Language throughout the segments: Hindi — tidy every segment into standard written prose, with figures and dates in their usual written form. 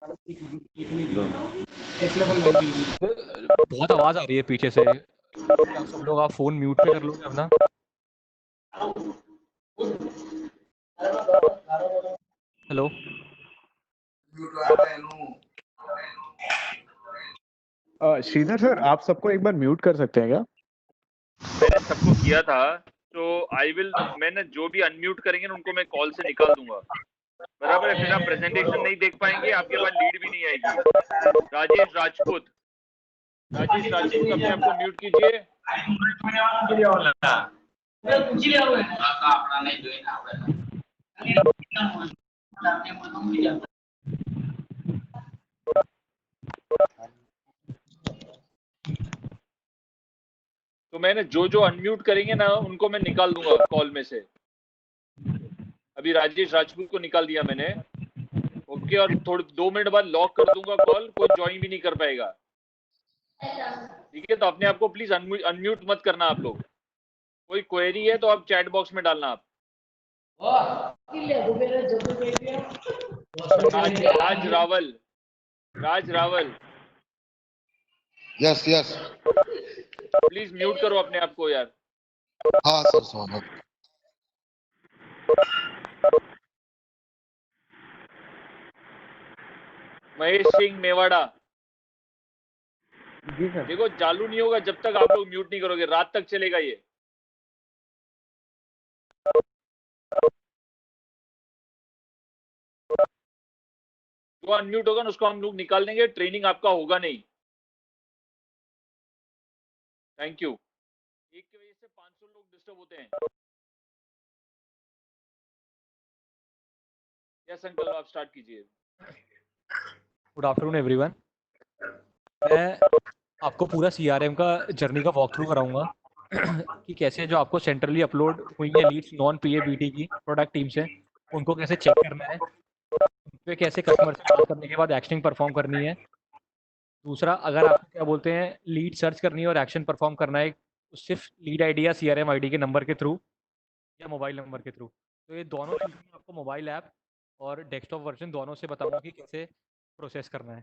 बहुत आवाज आ रही है पीछे से। क्या सब लोग आप फोन म्यूट पे कर लोगे अपना? हेलो। श्रीधर सर, आप सबको एक बार म्यूट कर सकते हैं क्या? मैंने सबको किया था, तो मैंने जो भी अनम्यूट करेंगे ना उनको मैं कॉल से निकाल दूंगा। बराबर है, फिर आप प्रेजेंटेशन नहीं देख पाएंगे, आपके पास लीड भी नहीं आएगी। राजेश राजपूत अपने आप को म्यूट कीजिए। तो मैंने जो जो अनम्यूट करेंगे ना उनको मैं निकाल दूंगा कॉल में से। अभी राजेश राजपूत को निकाल दिया मैंने। ओके, और थोड़े 2 मिनट बाद लॉक कर दूंगा कॉल, कोई ज्वाइन भी नहीं कर पाएगा। ठीक है, तो अपने आप को प्लीज अनम्यूट मत करना आप लोग। कोई क्वेरी है तो आप चैट बॉक्स में डालना आप। Raj Rawal yes yes. Please mute करो अपने आप को यार। हाँ सर, स्वागत। महेश सिंह मेवाड़ा। जी सर। देखो, चालू नहीं होगा जब तक आप लोग म्यूट नहीं करोगे, रात तक चलेगा ये। जो अनम्यूट होगा ना उसको हम लोग निकाल देंगे, ट्रेनिंग आपका होगा नहीं। Thank you. एक की वजह से 500 लोग डिस्टर्ब होते हैं। यस अंकल, आप स्टार्ट कीजिए। Good afternoon everyone. मैं आपको पूरा सीआरएम का जर्नी का वॉक थ्रू कराऊंगा कि कैसे जो आपको सेंट्रली अपलोड हुई है लीड्स नॉन पीएबीटी की प्रोडक्ट टीम से, उनको कैसे चेक करना है, उन पे कैसे कस्टमर से बात करने के बाद एक्शनिंग परफॉर्म करनी है। दूसरा, अगर आपको क्या बोलते हैं लीड सर्च करनी है और एक्शन परफॉर्म करना है सिर्फ लीड आईडी या सीआरएम आईडी के नंबर के थ्रू या मोबाइल नंबर के थ्रू, तो ये दोनों चीज़ें मैं आपको मोबाइल ऐप और डेस्कटॉप वर्जन दोनों से बताऊंगा कि कैसे प्रोसेस करना है।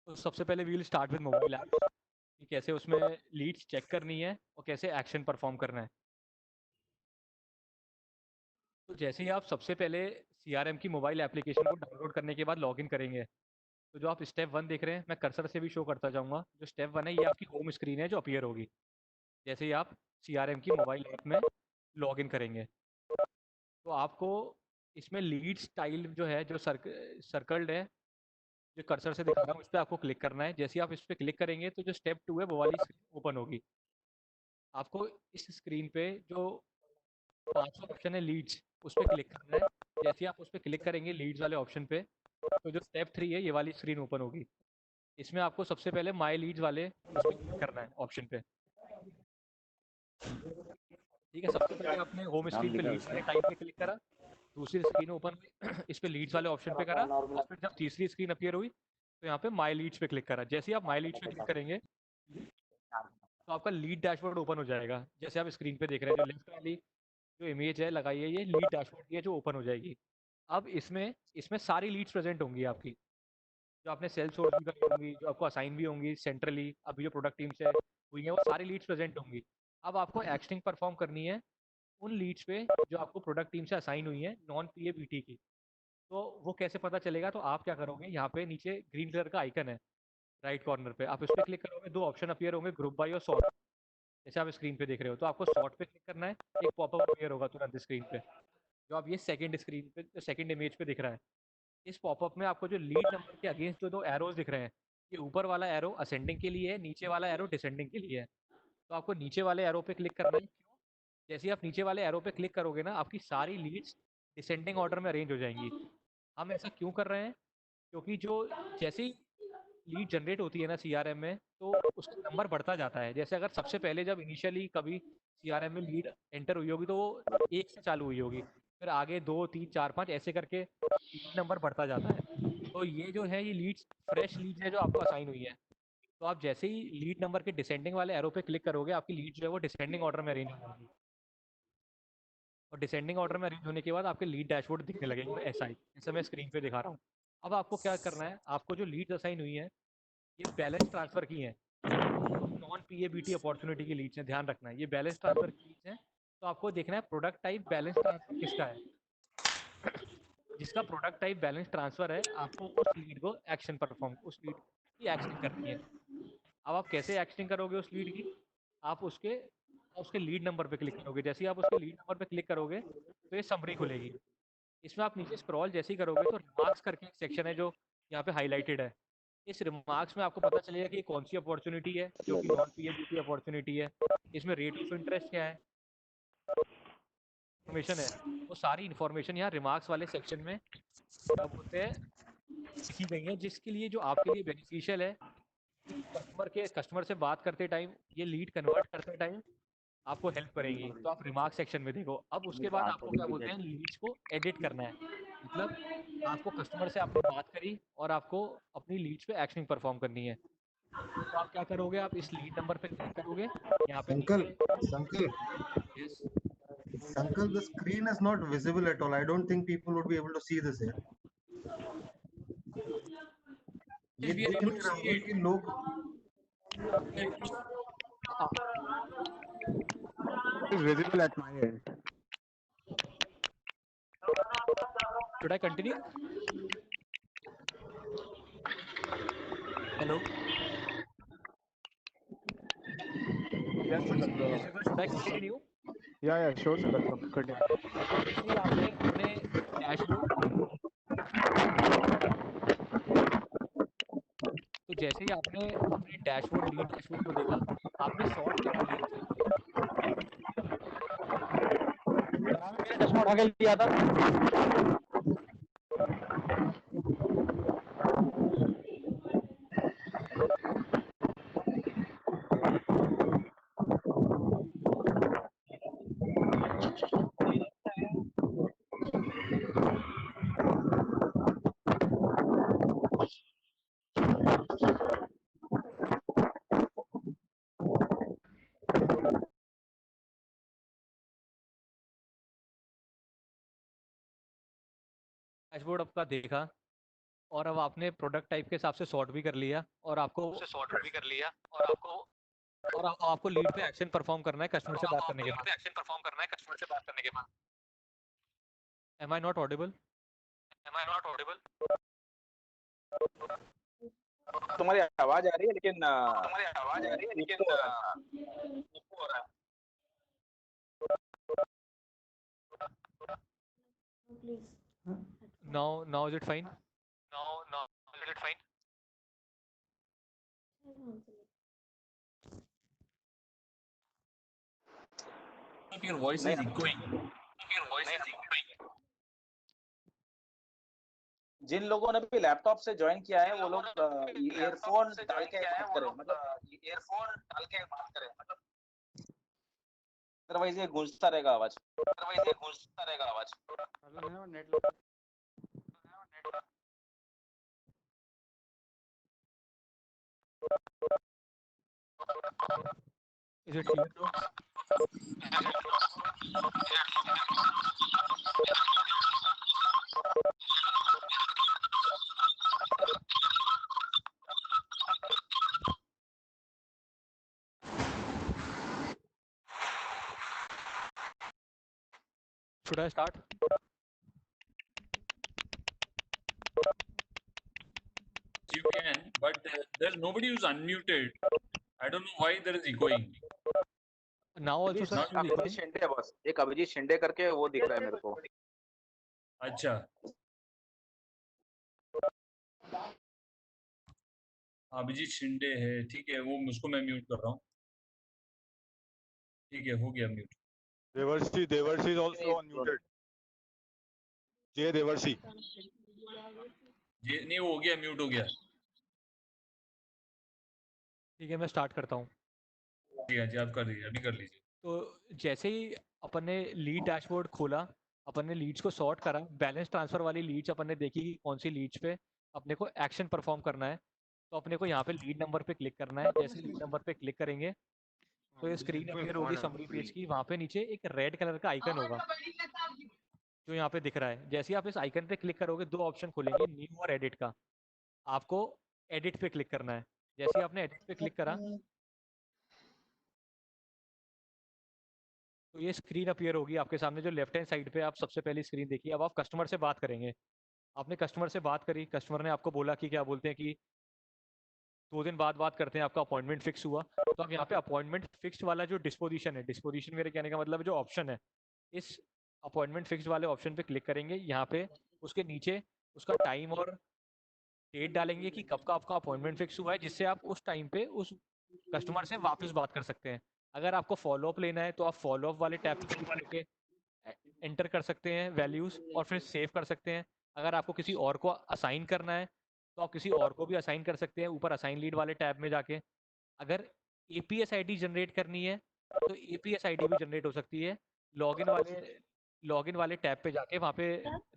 तो सबसे पहले we will start with mobile app कि कैसे उसमें लीड्स चेक करनी है और कैसे एक्शन परफॉर्म करना है। तो जैसे ही आप सबसे पहले सीआरएम की मोबाइल एप्लीकेशन को डाउनलोड करने के बाद लॉगिन करेंगे, तो जो आप स्टेप 1 देख रहे हैं, मैं कर्सर से भी शो करता जाऊंगा। जो स्टेप 1 है ये आपकी होम स्क्रीन है जो अपीयर होगी जैसे ही आप सीआरएम की मोबाइल ऐप में लॉगिन करेंगे। तो आपको इसमें लीड स्टाइल जो है जो सर्कल्ड है, जो कर्सर से दिखा रहा हूँ, इस पर आपको क्लिक करना है। जैसे ही आप इस पर क्लिक करेंगे तो जो स्टेप 2 है वो वाली स्क्रीन ओपन होगी। आपको इस स्क्रीन पे जो 500 ऑप्शन है लीड्स, उस पर क्लिक करना है। जैसे ही आप उस पर क्लिक करेंगे लीड्स वाले ऑप्शन पे, तो जो स्टेप 3 है ये वाली स्क्रीन ओपन होगी। इसमें आपको सबसे पहले माई लीड्स वाले उस पर क्लिक करना है ऑप्शन पे। ठीक है, सबसे पहले आपने होम स्क्रीन पे लीड्स वाले टाइप पे क्लिक करा, दूसरी स्क्रीन ओपन हुई इस पे लीड्स वाले ऑप्शन पे करा, और फिर जब तीसरी स्क्रीन अपीयर हुई तो यहाँ पे माई लीड्स पे क्लिक करा। जैसे ही आप माई लीड्स पे क्लिक करेंगे तो आपका लीड डैशबोर्ड ओपन हो जाएगा। जैसे आप स्क्रीन पे देख रहे हैं, जो लेफ्ट वाली जो इमेज है लगाई है, ये लीड डैशबोर्ड की है जो ओपन हो जाएगी। अब इसमें इसमें सारी लीड्स प्रेजेंट होंगी आपकी, जो आपने सेल्स सोर्स भी करी होंगी, जो आपको असाइन भी होंगी सेंट्रली अभी जो प्रोडक्ट टीम से हुई है, वो सारी लीड्स प्रेजेंट होंगी। अब आपको एक्शनिंग परफॉर्म करनी है उन लीड्स पे जो आपको प्रोडक्ट टीम से असाइन हुई है नॉन पीएबीटी की। तो वो कैसे पता चलेगा? तो आप क्या करोगे, यहाँ पे नीचे ग्रीन कलर का आइकन है राइट कॉर्नर पे, आप इस पर क्लिक करोगे, दो ऑप्शन अपीयर होंगे, ग्रुप बाय और सॉर्ट। जैसे आप स्क्रीन पे देख रहे हो, तो आपको सॉर्ट पे क्लिक करना है। एक पॉपअप अपीयर होगा तुरंत स्क्रीन पे, जो आप ये सेकंड स्क्रीन पे सेकंड इमेज पे दिख रहा है। इस पॉपअप में आपको जो लीड नंबर के अगेंस्ट जो दो एरोज दिख रहे हैं, ये ऊपर वाला एरो असेंडिंग के लिए है, नीचे वाला एरो डिसेंडिंग के लिए है। तो आपको नीचे वाले एरो पे क्लिक करना है। क्यों? जैसे ही आप नीचे वाले एरो पे क्लिक करोगे ना, आपकी सारी लीड्स डिसेंडिंग ऑर्डर में अरेंज हो जाएंगी। हम ऐसा क्यों कर रहे हैं? क्योंकि जो जैसे ही लीड जनरेट होती है ना सीआरएम में, तो उसका नंबर बढ़ता जाता है। जैसे अगर सबसे पहले जब इनिशियली कभी सीआरएम में लीड एंटर हुई होगी तो वो 1 से चालू हुई होगी, फिर आगे 2 3 4 5 ऐसे करके लीड नंबर बढ़ता जाता है। तो ये जो है ये लीड्स फ्रेश लीड्स है जो आपको असाइन हुई है। तो आप जैसे ही लीड नंबर के डिसेंडिंग वाले एरो पे क्लिक करोगे, आपकी लीड जो है वो डिसेंडिंग ऑर्डर में अरेंज हो जाएगी। और डिसेंडिंग ऑर्डर में अरेंज होने के बाद आपके लीड डैशबोर्ड दिखने लगेंगे ऐसा ही, जैसे मैं स्क्रीन पे दिखा रहा हूँ। अब आपको क्या करना है, आपको जो लीड असाइन हुई है ये बैलेंस ट्रांसफर की है, नॉन पीएबीटी अपॉर्चुनिटी की लीड्स हैं, ध्यान रखना है ये बैलेंस ट्रांसफर की लीड्स हैं। तो आपको देखना है प्रोडक्ट टाइप बैलेंस ट्रांसफर किसका है, जिसका प्रोडक्ट टाइप बैलेंस ट्रांसफर है आपको उस लीड को एक्शन परफॉर्म, उस लीड की एक्शनिंग करनी है। अब आप कैसे एक्शनिंग करोगे उस लीड की, आप उसके उसके लीड नंबर पे क्लिक करोगे, जैसे ही आप उसके लीड नंबर पे क्लिक करोगे तो ये समरी खुलेगी। इसमें आप नीचे स्क्रॉल जैसे ही करोगे तो रिमार्क्स करके एक सेक्शन है जो यहाँ पे हाईलाइटेड है। इस रिमार्क्स में आपको पता चलेगा कि ये कौन सी अपॉर्चुनिटी है जो कि नॉन पीएबीटी अपॉर्चुनिटी है, इसमें रेट ऑफ इंटरेस्ट क्या है, इन्फॉर्मेशन है, वो सारी इन्फॉर्मेशन यहाँ रिमार्क्स वाले सेक्शन में क्या बोलते हैं लिखी गई है, जिसके लिए जो आपके लिए बेनिफिशियल है कि कस्टमर से बात करते टाइम, ये लीड कन्वर्ट करते टाइम आपको हेल्प करेंगी। तो आप रिमार्क सेक्शन में देखो। अब उसके बाद आपको क्या बोलते हैं लीड्स को एडिट करना है, मतलब आपको कस्टमर से आपने बात करी और आपको अपनी लीड्स पे एक्शनिंग परफॉर्म करनी है। तो आप क्या करोगे, आप इस लीड नंबर पे क्लिक करोगे, यहाँ पे Uncle, नीचे Uncle, yes, Uncle, the screen is not visible at all. I don't think people would be able to see this here. ये we are दिख able नहीं to रहा see होगा it. कि लोग It's visible at my end. should I continue? Hello, Yes, Sagar. should I continue? Yeah, sure, Sagar. Continue. तो जैसे ही आपने अपने डैशबोर्ड, तो जैसे ही आपने अपने डैशबोर्ड लीड डैशबोर्ड को देखा, आपने सॉर्ट करा लीड को। मेरा चश्मा उठा के लिया था। डैशबोर्ड आपका देखा और अब आपने प्रोडक्ट टाइप के हिसाब से सॉर्ट भी कर लिया और आपको आपको लीड पे एक्शन परफॉर्म करना है कस्टमर से बात करने के बाद। Am I not audible? तुम्हारी आवाज आ रही है लेकिन echo हो रहा है। Now is it fine? Your voice is echoing. जिन लोगों ने भी लैपटॉप से ज्वाइन किया है वो लोग ईयरफोन डाल के बात करें, मतलब अदरवाइज ये गूंजता रहेगा आवाज। Is it clear? Should I start? You can, but there's nobody who's unmuted. I don't know why there is echoing. Now also sir, Not it is Abhijeet echoing? Shinde है बस, एक अभिजीत शिंदे करके वो दिख रहा है मेरे को। अच्छा, अभिजीत शिंदे है, ठीक है, वो मुझको मैं म्यूट कर रहा हूँ। ठीक है, हो गया mute. Devarshi is also unmuted. Jay Devarshi. ये नहीं, वो हो गया, म्यूट हो गया। ठीक है, मैं स्टार्ट करता हूँ। ठीक है जी, आप कर दीजिए, अभी कर लीजिए। तो जैसे ही अपन ने लीड डैशबोर्ड खोला, अपन ने लीड्स को सॉर्ट करा, बैलेंस ट्रांसफर वाली लीड्स अपन ने देखी कि कौन सी लीड्स पे अपने को एक्शन परफॉर्म करना है। तो अपने को यहाँ पे लीड नंबर पे क्लिक करना है। जैसे लीड नंबर पे क्लिक करेंगे तो ये स्क्रीन अपीयर होगी समरी पेज की, वहाँ पे नीचे एक रेड कलर का आइकन होगा जो यहाँ पे दिख रहा है। जैसे ही आप इस आइकन पे क्लिक करोगे दो ऑप्शन खुलेंगे, न्यू और एडिट का। आपको एडिट पे क्लिक करना है। जैसे ही आपने एडिट पे क्लिक करा तो ये स्क्रीन अपीयर होगी आपके सामने, जो लेफ्ट हैंड साइड पे आप सबसे पहली स्क्रीन देखी। अब आप कस्टमर से बात करेंगे। आपने कस्टमर से बात करी, कस्टमर ने आपको बोला कि क्या बोलते हैं कि 2 दिन बाद बात करते हैं, आपका अपॉइंटमेंट फिक्स हुआ। तो आप यहाँ पे अपॉइंटमेंट फिक्स वाला जो डिस्पोजिशन है, डिस्पोजिशन मेरे कहने का मतलब जो ऑप्शन है, इस अपॉइंटमेंट फिक्स वाले ऑप्शन पे क्लिक करेंगे। यहाँ पे उसके नीचे उसका टाइम और डेट डालेंगे कि कब का आपका अपॉइंटमेंट फिक्स हुआ है, जिससे आप उस टाइम पे उस कस्टमर से वापस बात कर सकते हैं। अगर आपको फॉलोअप लेना है तो आप फॉलोअप वाले टैब पे क्लिक करके एंटर कर सकते हैं वैल्यूज और फिर सेव कर सकते हैं। अगर आपको किसी और को असाइन करना है तो आप किसी और को भी असाइन कर सकते हैं ऊपर असाइन लीड वाले टैब में जाके। अगर एपीएस आईडी जनरेट करनी है तो एपीएस आईडी भी जनरेट हो सकती है। लॉगिन वाले टैब पे जाके वहाँ पे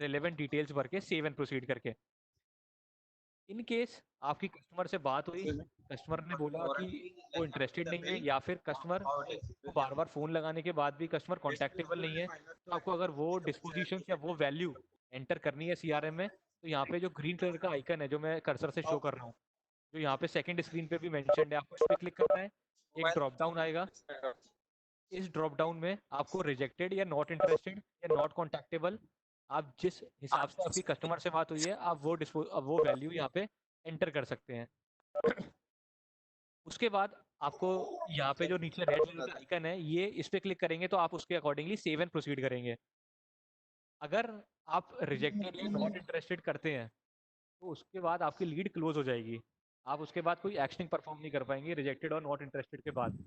रिलेवेंट डिटेल्स भर के सेव एंड प्रोसीड करके। इन केस आपकी कस्टमर से बात हुई, कस्टमर ने बोला कि वो इंटरेस्टेड नहीं है, या फिर कस्टमर को बार बार फ़ोन लगाने के बाद भी कस्टमर कॉन्टैक्टेबल नहीं है, तो आपको अगर वो डिस्पोजिशन या वो वैल्यू एंटर करनी है सीआरएम में, तो यहाँ पे जो ग्रीन कलर का आइकन है जो मैं कर्सर से शो कर रहा हूँ, जो यहाँ पे सेकंड स्क्रीन पे भी मेंशन्ड है, आपको इस पे क्लिक करना है। एक ड्रॉप डाउन आएगा। इस ड्रॉप डाउन में आपको रिजेक्टेड या नॉट इंटरेस्टेड या नॉट कॉन्टैक्टेबल, आप जिस हिसाब से आपकी कस्टमर से बात हुई है आप वो वैल्यू यहाँ पे एंटर कर सकते हैं। उसके बाद आपको यहाँ पे जो नीचे रेड कलर का आइकन है, ये इस पे क्लिक करेंगे तो आप उसके अकॉर्डिंगली सेव एंड प्रोसीड करेंगे। अगर आप रिजेक्टेड या नॉट इंटरेस्टेड करते हैं तो उसके बाद आपकी लीड क्लोज हो जाएगी। आप उसके बाद कोई एक्शनिंग परफॉर्म नहीं कर पाएंगे रिजेक्टेड और नॉट इंटरेस्टेड के बाद।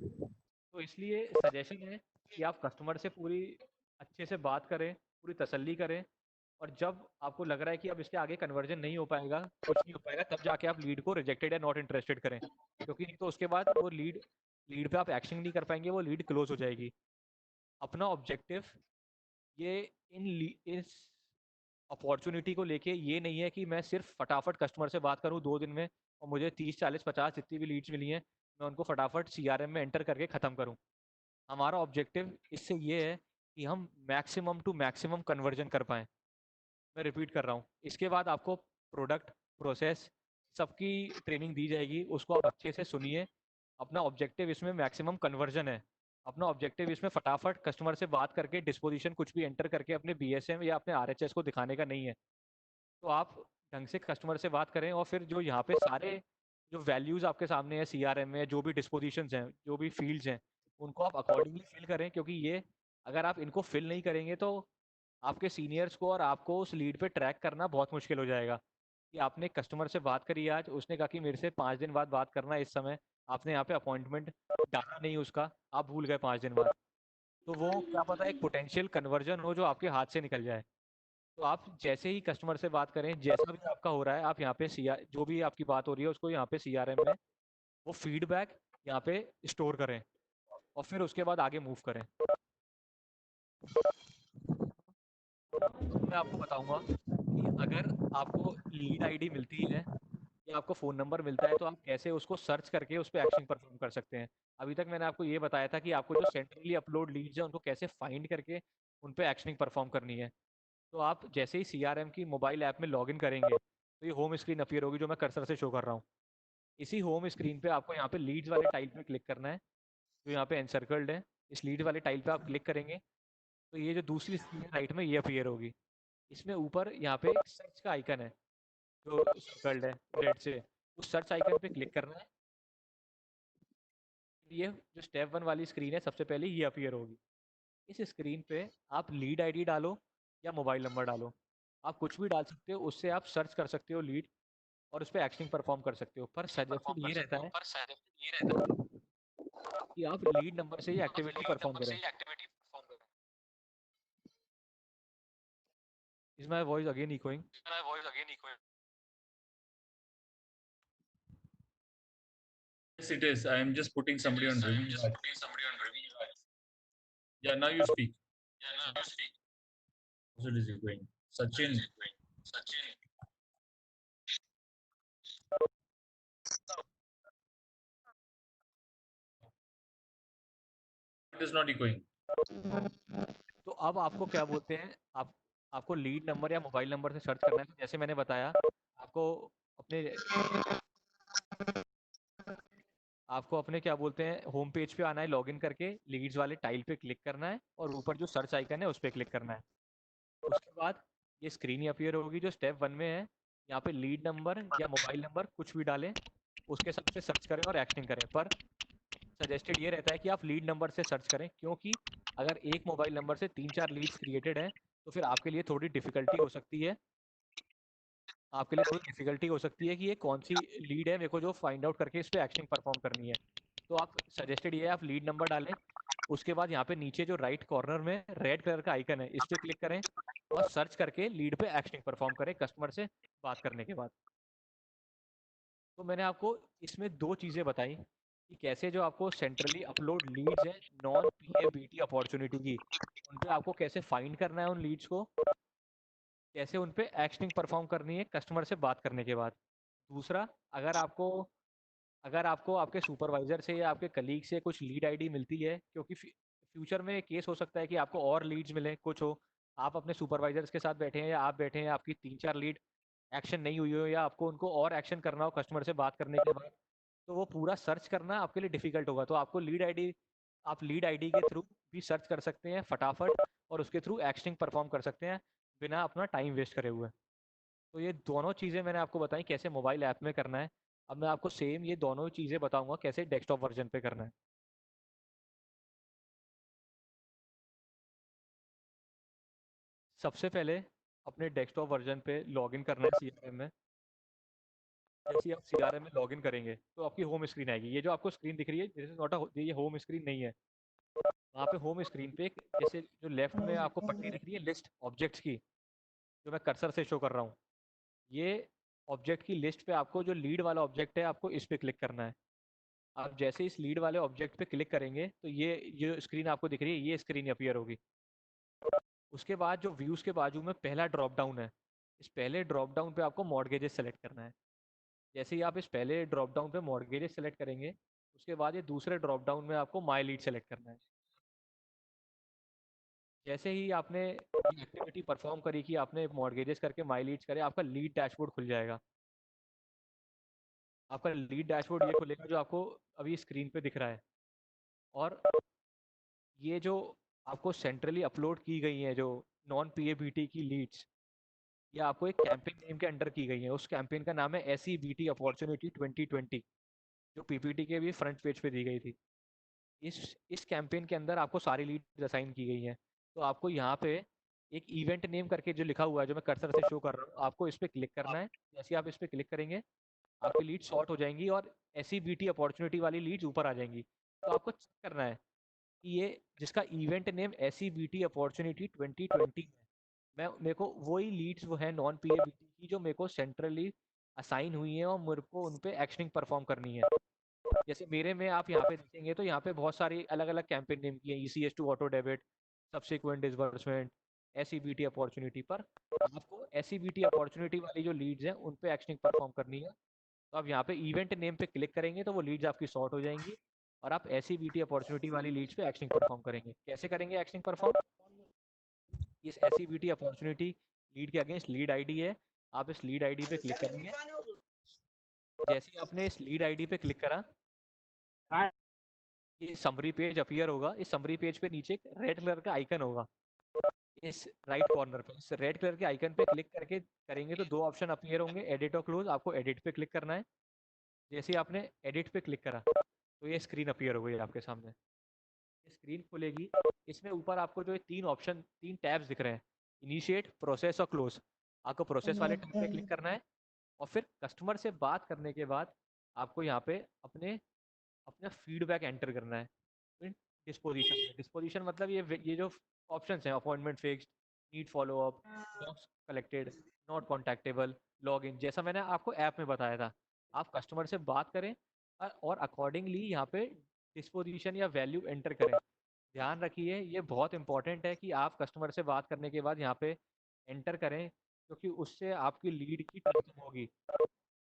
तो इसलिए सजेशन है कि आप कस्टमर से पूरी अच्छे से बात करें, पूरी तसल्ली करें, और जब आपको लग रहा है कि अब इसके आगे कन्वर्जन नहीं हो पाएगा, कुछ नहीं हो पाएगा, तब जाके आप लीड को रिजेक्टेड या नॉट इंटरेस्टेड करें, क्योंकि नहीं तो उसके बाद वो लीड लीड पे आप एक्शन नहीं कर पाएंगे, वो लीड क्लोज हो जाएगी। अपना ऑब्जेक्टिव ये इस अपॉर्चुनिटी को लेके ये नहीं है कि मैं सिर्फ फटाफट कस्टमर से बात करूं 2 दिन में और मुझे 30 40 50 जितनी भी लीड्स मिली हैं मैं उनको फटाफट सीआरएम में एंटर करके ख़त्म करूं। हमारा ऑब्जेक्टिव इससे ये है कि हम मैक्सिमम टू मैक्सिमम कन्वर्जन कर पाएँ। मैं रिपीट कर रहा हूँ, इसके बाद आपको प्रोडक्ट, प्रोसेस सबकी ट्रेनिंग दी जाएगी, उसको आप अच्छे से सुनिए। अपना ऑब्जेक्टिव इसमें मैक्सिमम कन्वर्जन है। अपना ऑब्जेक्टिव इसमें फटाफट कस्टमर से बात करके डिस्पोजिशन कुछ भी एंटर करके अपने बीएसएम या अपने आरएचएस को दिखाने का नहीं है। तो आप ढंग से कस्टमर से बात करें और फिर जो यहाँ पे सारे जो वैल्यूज़ आपके सामने है सीआरएम में, जो भी डिस्पोजिशंस हैं, जो भी फील्ड्स हैं, उनको आप अकॉर्डिंगली फिल करें, क्योंकि ये अगर आप इनको फिल नहीं करेंगे तो आपके सीनियर्स को और आपको उस लीड पे ट्रैक करना बहुत मुश्किल हो जाएगा। कि आपने कस्टमर से बात करी आज, उसने कहा कि मेरे से 5 दिन बाद बात करना है इस समय, आपने यहाँ पे अपॉइंटमेंट डाला नहीं उसका, आप भूल गए 5 दिन बाद, तो वो क्या पता एक पोटेंशियल कन्वर्जन हो जो आपके हाथ से निकल जाए। तो आप जैसे ही कस्टमर से बात करें, जैसा भी आपका हो रहा है, आप यहाँ पे जो भी आपकी बात हो रही है उसको यहाँ पे सीआरएम में वो फीडबैक यहाँ पे स्टोर करें और फिर उसके बाद आगे मूव करें। मैं आपको बताऊंगा कि अगर आपको लीड आईडी मिलती है या आपको फ़ोन नंबर मिलता है तो आप कैसे उसको सर्च करके उस पे एक्शन परफॉर्म कर सकते हैं। अभी तक मैंने आपको ये बताया था कि आपको जो सेंट्रली अपलोड लीड्स हैं उनको कैसे फाइंड करके उन पे एक्शनिंग परफॉर्म करनी है। तो आप जैसे ही सीआरएम की मोबाइल ऐप में लॉगिन करेंगे तो ये होम स्क्रीन अपीयर होगी जो मैं कर्सर से शो कर रहा हूँ। इसी होम स्क्रीन पे आपको यहाँ पे लीड्स वाले टाइल पे क्लिक करना है, जो यहाँ पे एनसर्कल्ड है। इस लीड वाले टाइल पे आप क्लिक करेंगे तो ये जो दूसरी स्क्रीन है राइट में, ये अपीयर होगी। इसमें ऊपर यहाँ पे एक सर्च का आइकन है जो सर्कल्ड है रेड से, उस सर्च आइकन पे क्लिक करना है। ये जो स्टेप 1 वाली स्क्रीन है सबसे पहले ये अपीयर होगी। इस स्क्रीन पे आप लीड आईडी डालो या मोबाइल नंबर डालो, आप कुछ भी डाल सकते हो, उससे आप सर्च कर सकते हो लीड और उस पर एक्शनिंग परफॉर्म कर सकते हो। पर सजेशन ये रहता है कि आप लीड नंबर से ही एक्टिविटी परफॉर्म करें। Is my voice again echoing? Yes, it is. I am just putting somebody on review. Yeah, now you speak. How's it is going? Sachin. it is not echoing. तो अब आपको क्या बोलते हैं, आपको लीड नंबर या मोबाइल नंबर से सर्च करना है। तो जैसे मैंने बताया आपको अपने क्या बोलते हैं होम पेज पे आना है, लॉगिन करके लीड्स वाले टाइल पे क्लिक करना है और ऊपर जो सर्च आइकन है उस पर क्लिक करना है। उसके बाद ये स्क्रीन ही अपीयर होगी जो स्टेप 1 में है। यहाँ पे लीड नंबर या मोबाइल नंबर कुछ भी डालें, उसके हिसाब से सर्च करें और एक्टिंग करें। पर सजेस्टेड ये रहता है कि आप लीड नंबर से सर्च करें, क्योंकि अगर एक मोबाइल नंबर से 3-4 लीड्स क्रिएटेड हैं तो फिर आपके लिए थोड़ी डिफिकल्टी हो सकती है। कि ये कौन सी लीड है, मेरे को जो फाइंड आउट करके इस पर एक्टिंग परफॉर्म करनी है। तो आप सजेस्टेड ये है आप लीड नंबर डालें। उसके बाद यहाँ पे नीचे जो राइट कॉर्नर में रेड कलर का आइकन है इस पर क्लिक करें और सर्च करके लीड पे एक्टिंग परफॉर्म करें कस्टमर से बात करने के बाद। तो मैंने आपको इसमें 2 चीज़ें बताई कि कैसे जो आपको सेंट्रली अपलोड लीड्स हैं नॉन पीएबीटी अपॉर्चुनिटी की, उन पे आपको कैसे फाइंड करना है उन लीड्स को, कैसे उन पे एक्टिंग परफॉर्म करनी है कस्टमर से बात करने के बाद। दूसरा, अगर आपको आपके सुपरवाइजर से या आपके कलीग से कुछ लीड आईडी मिलती है, क्योंकि फ्यूचर में केस हो सकता है कि आपको और लीड्स मिले, कुछ हो आप अपने सुपरवाइजर्स के साथ बैठे हैं या आप बैठे हैं, आपकी 3-4 लीड एक्शन नहीं हुई हो या आपको उनको और एक्शन करना हो कस्टमर से बात करने के बाद, तो वो पूरा सर्च करना आपके लिए डिफिकल्ट होगा। तो आपको आप लीड आईडी के थ्रू भी सर्च कर सकते हैं फटाफट और उसके थ्रू एक्शनिंग परफॉर्म कर सकते हैं बिना अपना टाइम वेस्ट करे हुए। तो ये दोनों चीज़ें मैंने आपको बताई कैसे मोबाइल ऐप में करना है। अब मैं आपको सेम ये दोनों चीज़ें बताऊंगा कैसे डेस्कटॉप वर्जन पे करना है। सबसे पहले अपने डेस्कटॉप वर्जन पे लॉगिन करना है सीआरएम में। जैसे ही आप सीआरएम में लॉगिन करेंगे तो आपकी होम स्क्रीन आएगी। ये जो आपको स्क्रीन दिख रही है दिस इज नॉट ये होम स्क्रीन नहीं है। वहाँ पे होम स्क्रीन पे जैसे जो लेफ्ट में आपको पट्टी दिख रही है लिस्ट ऑब्जेक्ट्स की, जो मैं कर्सर से शो कर रहा हूँ, ये ऑब्जेक्ट की लिस्ट पे आपको जो लीड वाला ऑब्जेक्ट है आपको इस पे क्लिक करना है। आप जैसे इस लीड वाले ऑब्जेक्ट पे क्लिक करेंगे तो ये जो स्क्रीन आपको दिख रही है ये स्क्रीन अपीयर होगी। उसके बाद जो व्यूज़ के बाजू में पहला ड्रॉप डाउन है, इस पहले ड्रॉप डाउन पे आपको मॉर्गेजेस सेलेक्ट करना है। जैसे ही आप इस पहले ड्रॉप डाउन पे मॉर्गेजेस सेलेक्ट करेंगे उसके बाद ये दूसरे ड्रॉप डाउन में आपको माई लीड सेलेक्ट करना है। जैसे ही आपने ये एक्टिविटी परफॉर्म करी कि आपने मॉर्गेजेस करके माई लीड्स करे, आपका लीड डैशबोर्ड खुल जाएगा। आपका लीड डैशबोर्ड ये खुलेगा जो आपको अभी स्क्रीन पे दिख रहा है। और ये जो आपको सेंट्रली अपलोड की गई हैं जो नॉन पीएबीटी की लीड्स, ये आपको एक कैंपेन नेम के अंडर की गई है। उस कैंपेन का नाम है एसईबीटी अपॉर्चुनिटी 2020, जो पीपीटी के भी फ्रंट पेज पे दी गई थी। इस कैंपेन के अंदर आपको सारी लीड असाइन की गई हैं। तो आपको यहाँ पे एक इवेंट नेम करके जो लिखा हुआ है जो मैं कर्सर से शो कर रहा हूँ, आपको इस पर क्लिक करना है। जैसे आप इस पर क्लिक करेंगे आपकी लीड शॉर्ट हो जाएंगी और एसईबीटी अपॉर्चुनिटी वाली लीड्स ऊपर आ जाएंगी। तो आपको चेक करना है कि ये जिसका इवेंट नेम एसईबीटी अपॉर्चुनिटी 2020 है, मेरे को वही लीड्स वो है नॉन पीएबीटी की जो मेरे को सेंट्रली असाइन हुई है और मेरे को उन पे एक्शनिंग परफॉर्म करनी है। जैसे मेरे में आप यहाँ पे देखेंगे तो यहाँ पे बहुत सारी अलग अलग कैंपेन नेम की है, ECS2 auto debit, subsequent disbursement, SEBT opportunity. पर आपको एसईबीटी अपॉर्चुनिटी वाली जो लीड्स हैं उन पे एक्शनिंग परफॉर्म करनी है। तो आप यहाँ पे इवेंट नेम पे क्लिक करेंगे तो वो लीड्स आपकी सॉर्ट हो जाएंगी और आप एसईबीटी अपॉर्चुनिटी वाली लीड्स पे एक्शनिंग परफॉर्म करेंगे। कैसे करेंगे एक्शनिंग परफॉर्म? इस एसईबीटी अपॉर्चुनिटी लीड के अगेंस्ट लीड आईडी है, आप इस लीड आईडी पे क्लिक करेंगे। जैसे ही आपने इस लीड आईडी पे क्लिक करा ये समरी पेज अपीयर होगा। इस समरी पेज पे नीचे एक रेड कलर का आइकन होगा इस राइट कॉर्नर पे। इस रेड कलर के आइकन पे क्लिक करके करेंगे तो 2 ऑप्शन अपीयर होंगे, एडिट और क्लोज। आपको एडिट पे क्लिक करना है। जैसे ही आपने एडिट पे क्लिक करा तो ये स्क्रीन अपीयर हो गई आपके सामने। ये स्क्रीन खुलेगी, इसमें ऊपर आपको जो 3 टैब्स दिख रहे हैं, इनिशिएट, प्रोसेस और क्लोज। आपको प्रोसेस वाले टैब पे क्लिक करना है और फिर कस्टमर से बात करने के बाद आपको यहाँ पे अपना फीडबैक एंटर करना है डिस्पोजिशन। डिस्पोजिशन मतलब ये जो ऑप्शंस हैं, appointment fixed, need follow up, docs collected, not contactable, log in, जैसा मैंने आपको ऐप में बताया था। आप कस्टमर से बात करें और अकॉर्डिंगली यहाँ पे डिस्पोजिशन या वैल्यू एंटर करें। ध्यान रखिए ये बहुत इंपॉर्टेंट है कि आप कस्टमर से बात करने के बाद यहाँ पे एंटर करें, क्योंकि उससे आपकी लीड की ट्रैकिंग होगी।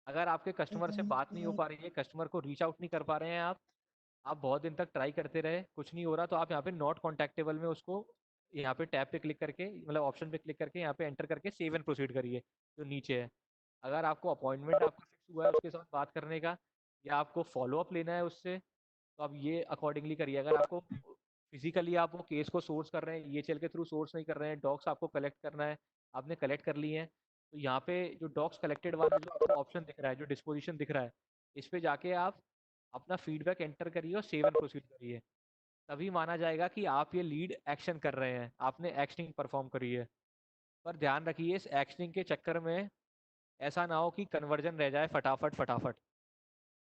अगर आपके कस्टमर से बात नहीं हो पा रही है, कस्टमर को रीच आउट नहीं कर पा रहे हैं आप, आप बहुत दिन तक ट्राई करते रहे, कुछ नहीं हो रहा, तो आप यहाँ पे नॉट कॉन्टैक्टेबल में उसको यहाँ पे टैब पे क्लिक करके, मतलब ऑप्शन पे क्लिक करके यहाँ पे एंटर करके सेव एंड प्रोसीड करिए जो नीचे है। अगर आपको अपॉइंटमेंट आपका फिक्स हुआ है उसके साथ बात करने का, या आपको फॉलो अप लेना है उससे, तो आप ये अकॉर्डिंगली करिए। अगर आपको फिजिकली आप वो केस को सोर्स कर रहे हैं, ये चल के थ्रू सोर्स नहीं कर रहे हैं, डॉक्स आपको कलेक्ट करना है, आपने कलेक्ट कर लिए हैं, तो यहाँ पे जो डॉक्स कलेक्टेड वाला जो आपको ऑप्शन दिख रहा है, जो डिस्पोजिशन दिख रहा है, इस पे जाके आप अपना फीडबैक एंटर करिए और सेव एंड प्रोसीड करिए। तभी माना जाएगा कि आप ये लीड एक्शन कर रहे हैं, आपने एक्शनिंग परफॉर्म करी है। पर ध्यान रखिए इस एक्शनिंग के चक्कर में ऐसा ना हो कि कन्वर्जन रह जाए फटाफट फटाफट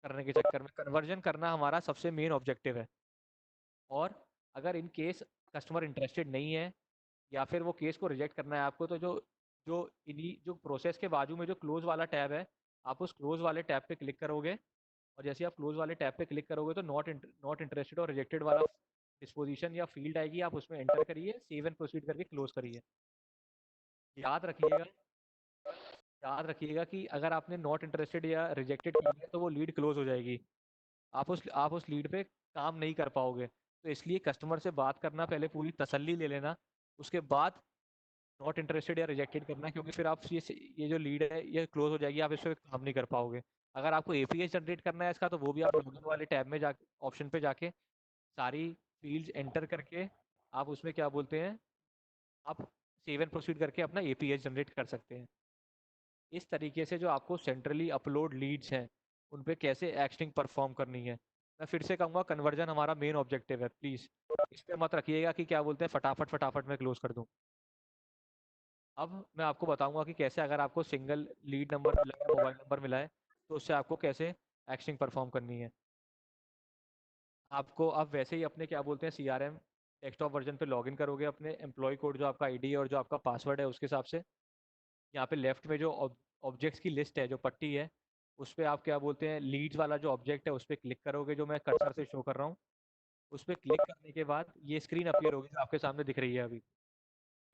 करने के चक्कर में। कन्वर्जन करना हमारा सबसे मेन ऑब्जेक्टिव है। और अगर इन केस कस्टमर इंटरेस्टेड नहीं है या फिर वो केस को रिजेक्ट करना है आपको, तो जो जो इन्हीं जो प्रोसेस के बाजू में जो क्लोज वाला टैब है, आप उस क्लोज वाले टैब पे क्लिक करोगे, और जैसे आप क्लोज वाले टैब पे क्लिक करोगे तो नॉट इंटरेस्टेड और रिजेक्टेड वाला डिस्पोजिशन या फील्ड आएगी, आप उसमें एंटर करिए, सेव एंड प्रोसीड करके क्लोज करिए। याद रखिएगा, याद रखिएगा कि अगर आपने नॉट इंटरेस्टेड या रिजेक्टेड कर दिया तो वो लीड क्लोज हो जाएगी, आप उस लीड पे काम नहीं कर पाओगे। तो इसलिए कस्टमर से बात करना, पहले पूरी तसल्ली ले लेना, उसके बाद नॉट इंटरेस्टेड या रिजेक्टेड करना, क्योंकि फिर आप ये जो लीड है ये क्लोज हो जाएगी, आप इस पर काम नहीं कर पाओगे। अगर आपको एपीएस जनरेट करना है इसका, तो वो भी आप लॉगिन वाले टैब में जाके ऑप्शन पे जाके सारी फील्ड्स एंटर करके आप उसमें क्या बोलते हैं, आप सेव एंड प्रोसीड करके अपना एपीएस जनरेट कर सकते हैं। इस तरीके से जो आपको सेंट्रली अपलोड लीड्स हैं उन पे कैसे एक्शनिंग परफॉर्म करनी है। मैं फिर से कहूँगा कन्वर्जन हमारा मेन ऑब्जेक्टिव है, प्लीज़ इस पे मत रखिएगा कि क्या बोलते हैं फटाफट फटाफट में क्लोज कर दूँ। अब मैं आपको बताऊंगा कि कैसे, अगर आपको सिंगल लीड नंबर मिला है, मोबाइल नंबर मिला है, तो उससे आपको कैसे एक्शनिंग परफॉर्म करनी है। आपको आप वैसे ही अपने क्या बोलते हैं सीआरएम डेस्कटॉप वर्जन पे लॉगिन करोगे, अपने एम्प्लॉय कोड जो आपका आईडी है और जो आपका पासवर्ड है उसके हिसाब से। यहाँ पे लेफ्ट में जो ऑब्जेक्ट्स की लिस्ट है, जो पट्टी है, उस पर आप क्या बोलते हैं लीड्स वाला जो ऑब्जेक्ट है उस पर क्लिक करोगे, जो मैं कर्सर से शो कर रहा हूँ। उस पर क्लिक करने के बाद ये स्क्रीन अपीयर होगी जो आपके सामने दिख रही है अभी।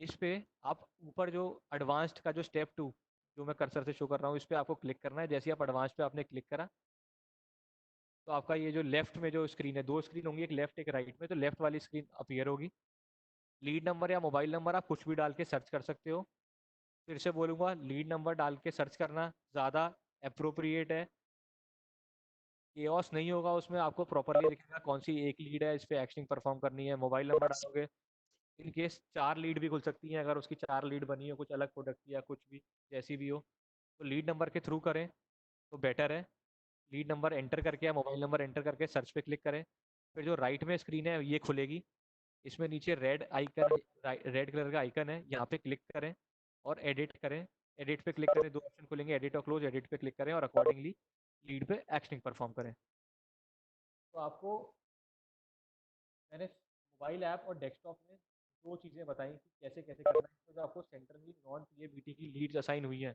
इस पे आप ऊपर जो एडवांस्ड का जो स्टेप 2 जो मैं कर्सर से शो कर रहा हूँ, इस पे आपको क्लिक करना है। जैसे ही आप एडवांस पे आपने क्लिक करा, तो आपका ये जो लेफ्ट में जो स्क्रीन है, दो स्क्रीन होंगी, एक लेफ्ट एक राइट में, तो लेफ्ट वाली स्क्रीन अपीयर होगी। लीड नंबर या मोबाइल नंबर आप कुछ भी डाल के सर्च कर सकते हो। फिर से बोलूँगा, लीड नंबर डाल के सर्च करना ज़्यादा अप्रोप्रिएट है। केओस नहीं होगा उसमें, आपको प्रॉपरली दिखेगा कौन सी एक लीड है इस पे एक्शनिंग परफॉर्म करनी है। मोबाइल नंबर डालोगे, इन केस 4 लीड भी खुल सकती हैं, अगर उसकी 4 लीड बनी हो कुछ अलग प्रोडक्ट की या कुछ भी जैसी भी हो, तो लीड नंबर के थ्रू करें तो बेटर है। लीड नंबर एंटर करके या मोबाइल नंबर एंटर करके सर्च पे क्लिक करें। फिर जो राइट में स्क्रीन है ये खुलेगी, इसमें नीचे रेड आइकन, रेड कलर का आइकन है, यहाँ पे क्लिक करें और एडिट करें। एडिट पे क्लिक करें, दो ऑप्शन खुलेंगे, एडिट और क्लोज। एडिट पे क्लिक करें और अकॉर्डिंगली लीड पे एक्शनिंग परफॉर्म करें। तो आपको मैंने मोबाइल ऐप और डेस्कटॉप में दो चीज़ें बताई कि कैसे कैसे करना है। तो जो आपको सेंट्रली नॉन पीएबीटी की लीड्स असाइन हुई हैं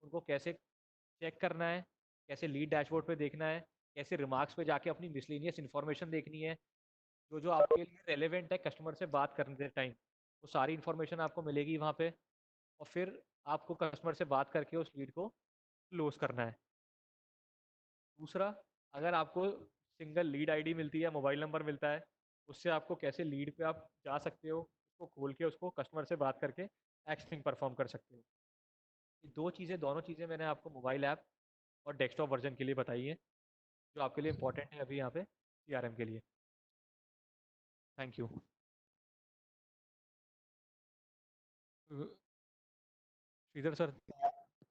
उनको कैसे चेक करना है, कैसे लीड डैशबोर्ड पे देखना है, कैसे रिमार्क्स पे जाके अपनी मिसलेनियस इन्फॉर्मेशन देखनी है, जो जो आपके लिए रेलेवेंट है कस्टमर से बात करने के टाइम, वो सारी इन्फॉर्मेशन आपको मिलेगी वहाँ पे। और फिर आपको कस्टमर से बात करके उस लीड को क्लोज करना है। दूसरा, अगर आपको सिंगल लीड आईडी मिलती है, मोबाइल नंबर मिलता है, उससे आपको कैसे लीड पे आप जा सकते हो, उसको खोल के उसको कस्टमर से बात करके एक्शनिंग परफॉर्म कर सकते हो। ये दो चीज़ें, दोनों चीज़ें मैंने आपको मोबाइल ऐप और डेस्कटॉप वर्जन के लिए बताई है, जो आपके लिए इंपॉर्टेंट है अभी यहाँ पे सीआरएम के लिए। Thank you. Shridhar sir,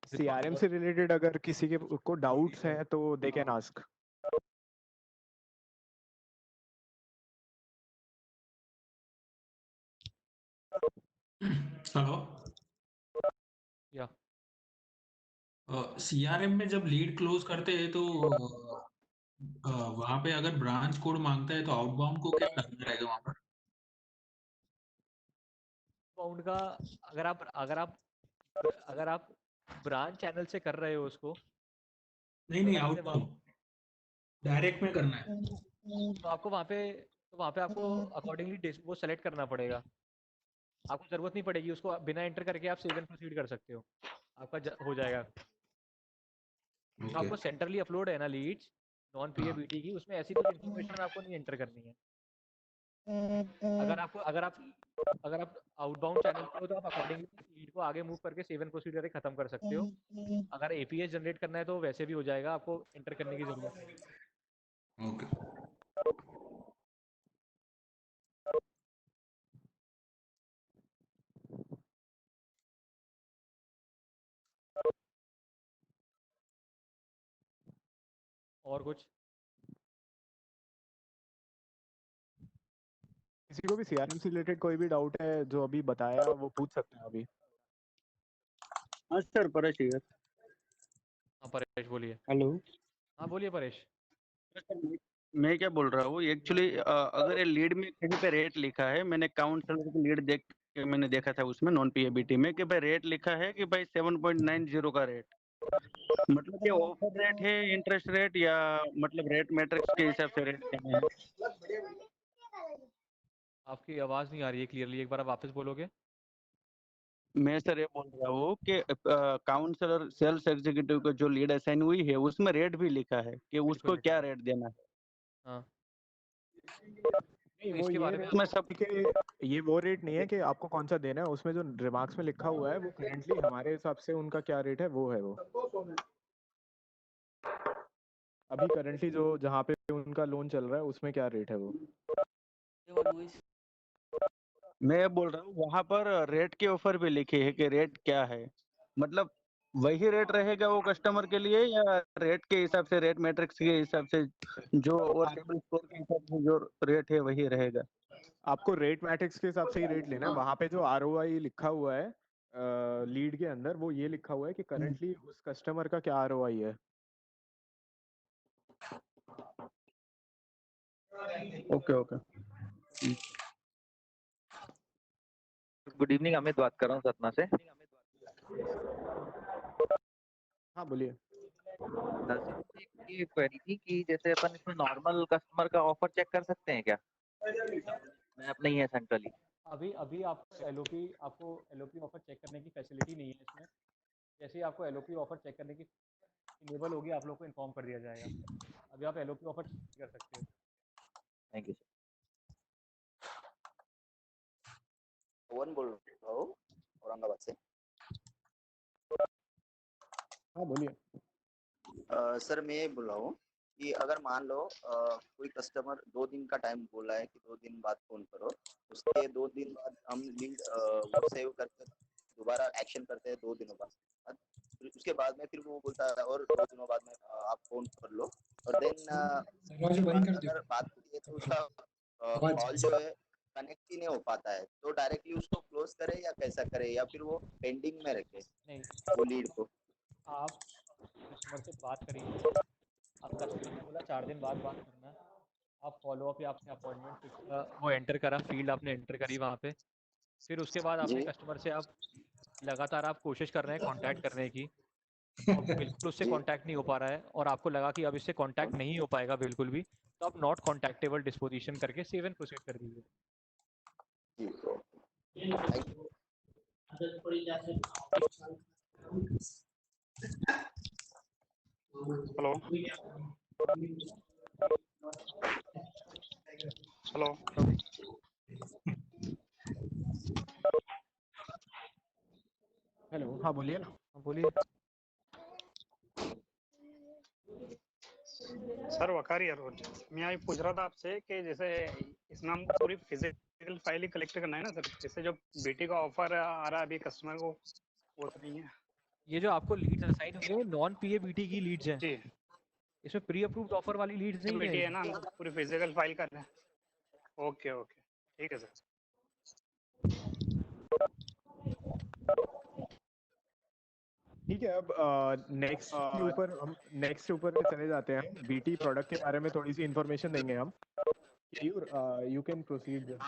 CRM से रिलेटेड अगर किसी के को डाउट्स हैं तो दे कैन आस्क। हेलो। या सीआरएम में जब लीड क्लोज करते हैं तो वहां पे अगर ब्रांच कोड मांगता है तो आउटबाउंड को क्या करना रहेगा वहां पर? बाउंड का, अगर आप ब्रांच चैनल से कर रहे हो उसको, नहीं अगर आपने वहाँ, आउटबाउंड डायरेक्ट में करना है। तो वहाँ पे आपको अकॉर्डिंगली वो सेलेक्ट करना पड़ेगा। आपको ज़रूरत नहीं पड़ेगी उसको, बिना एंटर करके आप सेव एंड प्रोसीड कर सकते हो, आपका हो जाएगा। जो ओके। आपको सेंट्रली अपलोड है ना लीड्स, नॉन पीएबीटी की, उसमें ऐसी कुछ इन्फॉर्मेशन आपको नहीं एंटर करनी है। अगर आप आउटबाउंड चैनल पे हो तो आप अकॉर्डिंगली लीड को आगे मूव करके सेव एंड प्रोसीड करके खत्म कर सकते हो। अगर एपीएस जनरेट करना है तो वैसे भी हो जाएगा, आपको एंटर करने की जरूरत नहीं है। ओके। और कुछ किसी को भी सीआरएम से रिलेटेड कोई भी डाउट है जो अभी बताया वो पूछ सकते हैं अभी। हाँ सर, परेश हियर। हाँ परेश बोलिए। हेलो। हाँ बोलिए परेश। मैं क्या बोल रहा हूँ एक्चुअली, अगर ये लीड में कहीं पे रेट लिखा है, मैंने काउंसलर की लीड देख के मैंने देखा था उसमें नॉन पीएबीटी में कि भाई रेट लिखा है कि भाई 7.90 का रेट, मतलब ये ऑफर रेट है, इंटरेस्ट रेट, या मतलब रेट मैट्रिक्स के हिसाब से रेट क्या है? आपकी आवाज नहीं आ रही है क्लियरली, एक बार आप वापस बोलोगे? मैं सर ये बोल रहा हूँ कि काउंसलर सेल्स एग्जीक्यूटिव को जो लीड असाइन हुई है उसमें रेट भी लिखा है कि उसको बिल्कुल क्या रेट देना है। हाँ नहीं तो वो इसके ये बारे में रेट उसमें आपको सब के ये वो रेट नहीं है कि आपको कौन सा देना है, उसमें जो रिमार्क्स में लिखा हुआ है वो करेंटली हमारे हिसाब से उनका क्या रेट है वो है। वो अभी करंटली जो जहाँ पे उनका लोन चल रहा है उसमें क्या रेट है वो। मैं ये बोल रहा हूँ वहां पर रेट के ऑफर भी लिखे है कि रेट क्या है, मतलब वही रेट रहेगा वो कस्टमर के लिए, या रेट के हिसाब से, रेट मैट्रिक्स के हिसाब से जो, और सिबिल स्कोर के हिसाब से जो रेट है वही रहेगा? आपको रेट मैट्रिक्स के हिसाब से ही रेट लेना है। वहाँ पे जो आरओआई लिखा हुआ है लीड के अंदर, वो ये लिखा हुआ है कि करंटली उस कस्टमर का क्या आरओआई है। Okay okay. Good evening, Amit बात कर रहा हूँ सतना से। हाँ बोलिए। सर मुझे ये क्वेरी थी कि जैसे अपन इसमें नॉर्मल कस्टमर का ऑफर चेक कर सकते हैं क्या? मैं अपना ही है सेंट्रली। अभी अभी आपको एलओपी ऑफर चेक करने की फैसिलिटी नहीं है इसमें। जैसे ही आपको एलओपी ऑफर चेक करने की इनेबल होगी आप लोग को इन्फॉर्म कर दिया जाएगा। अभी आप एलओपी ऑफर चेक कर सकते हो। Thank you sir. पवन बोल रहा हूँ औरंगाबाद से। हाँ बोलिए। सर मैं बोल रहा हूँ कि अगर मान लो कोई कस्टमर 2 दिन का टाइम बोला है कि 2 दिन बाद फोन करो, उसके 2 दिन बाद हम लीड वो सेव करके दोबारा एक्शन करते हैं 2 दिनों बाद। फिर उसके बाद में फिर वो बोलता है और 2 दिनों बाद में आप फोन कर लो, और देन अगर बात होती है तो उसका कॉल जो है कनेक्ट ही नहीं हो पाता है, तो डायरेक्टली उसको क्लोज करे या कैसा करे, या फिर वो पेंडिंग में रखे नहीं, वो लीड को? आप कस्टमर से बात करिए। अब कस्टमर ने बोला 4 दिन बाद बात करना है, आप फॉलो अप या आपने अपॉइंटमेंट फिक्स वो एंटर करा, फील्ड आपने एंटर करी वहाँ पे। फिर उसके बाद आपने जी कस्टमर से आप लगातार आप कोशिश कर रहे हैं कांटेक्ट करने की, और बिल्कुल उससे जी कांटेक्ट नहीं हो पा रहा है, और आपको लगा कि अब इससे कांटेक्ट नहीं हो पाएगा बिल्कुल भी, तो आप नॉट कॉन्टैक्टेबल डिस्पोजिशन करके सेव एंड प्रोसीड कर दीजिए। जी thank you. Hello hello. Hello हाँ बोलिए ना। हाँ बोलिए। सर वकार यार, मैं ये पूछ रहा था आपसे कि जैसे इसमें हमको पूरी फिजिकल फाइल ही कलेक्ट करना है ना सर, जैसे जो बीटी का ऑफर आ रहा है अभी कस्टमर को, वो तो नहीं है। ये जो आपको लीड्स असाइन हुए हैं नॉन पीएबीटी की लीड्स हैं, जी इसमें प्री अप्रूव्ड ऑफर वाली लीड्स नहीं है बीटी है ये। ना, हमको पूरी फिजिकल फाइल करना है। ओके ओके ठीक है सर। ठीक है। अब नेक्स्ट ऊपर पे चले जाते हैं। बीटी प्रोडक्ट के बारे में थोड़ी सी इंफॉर्मेशन देंगे हम। You can proceed.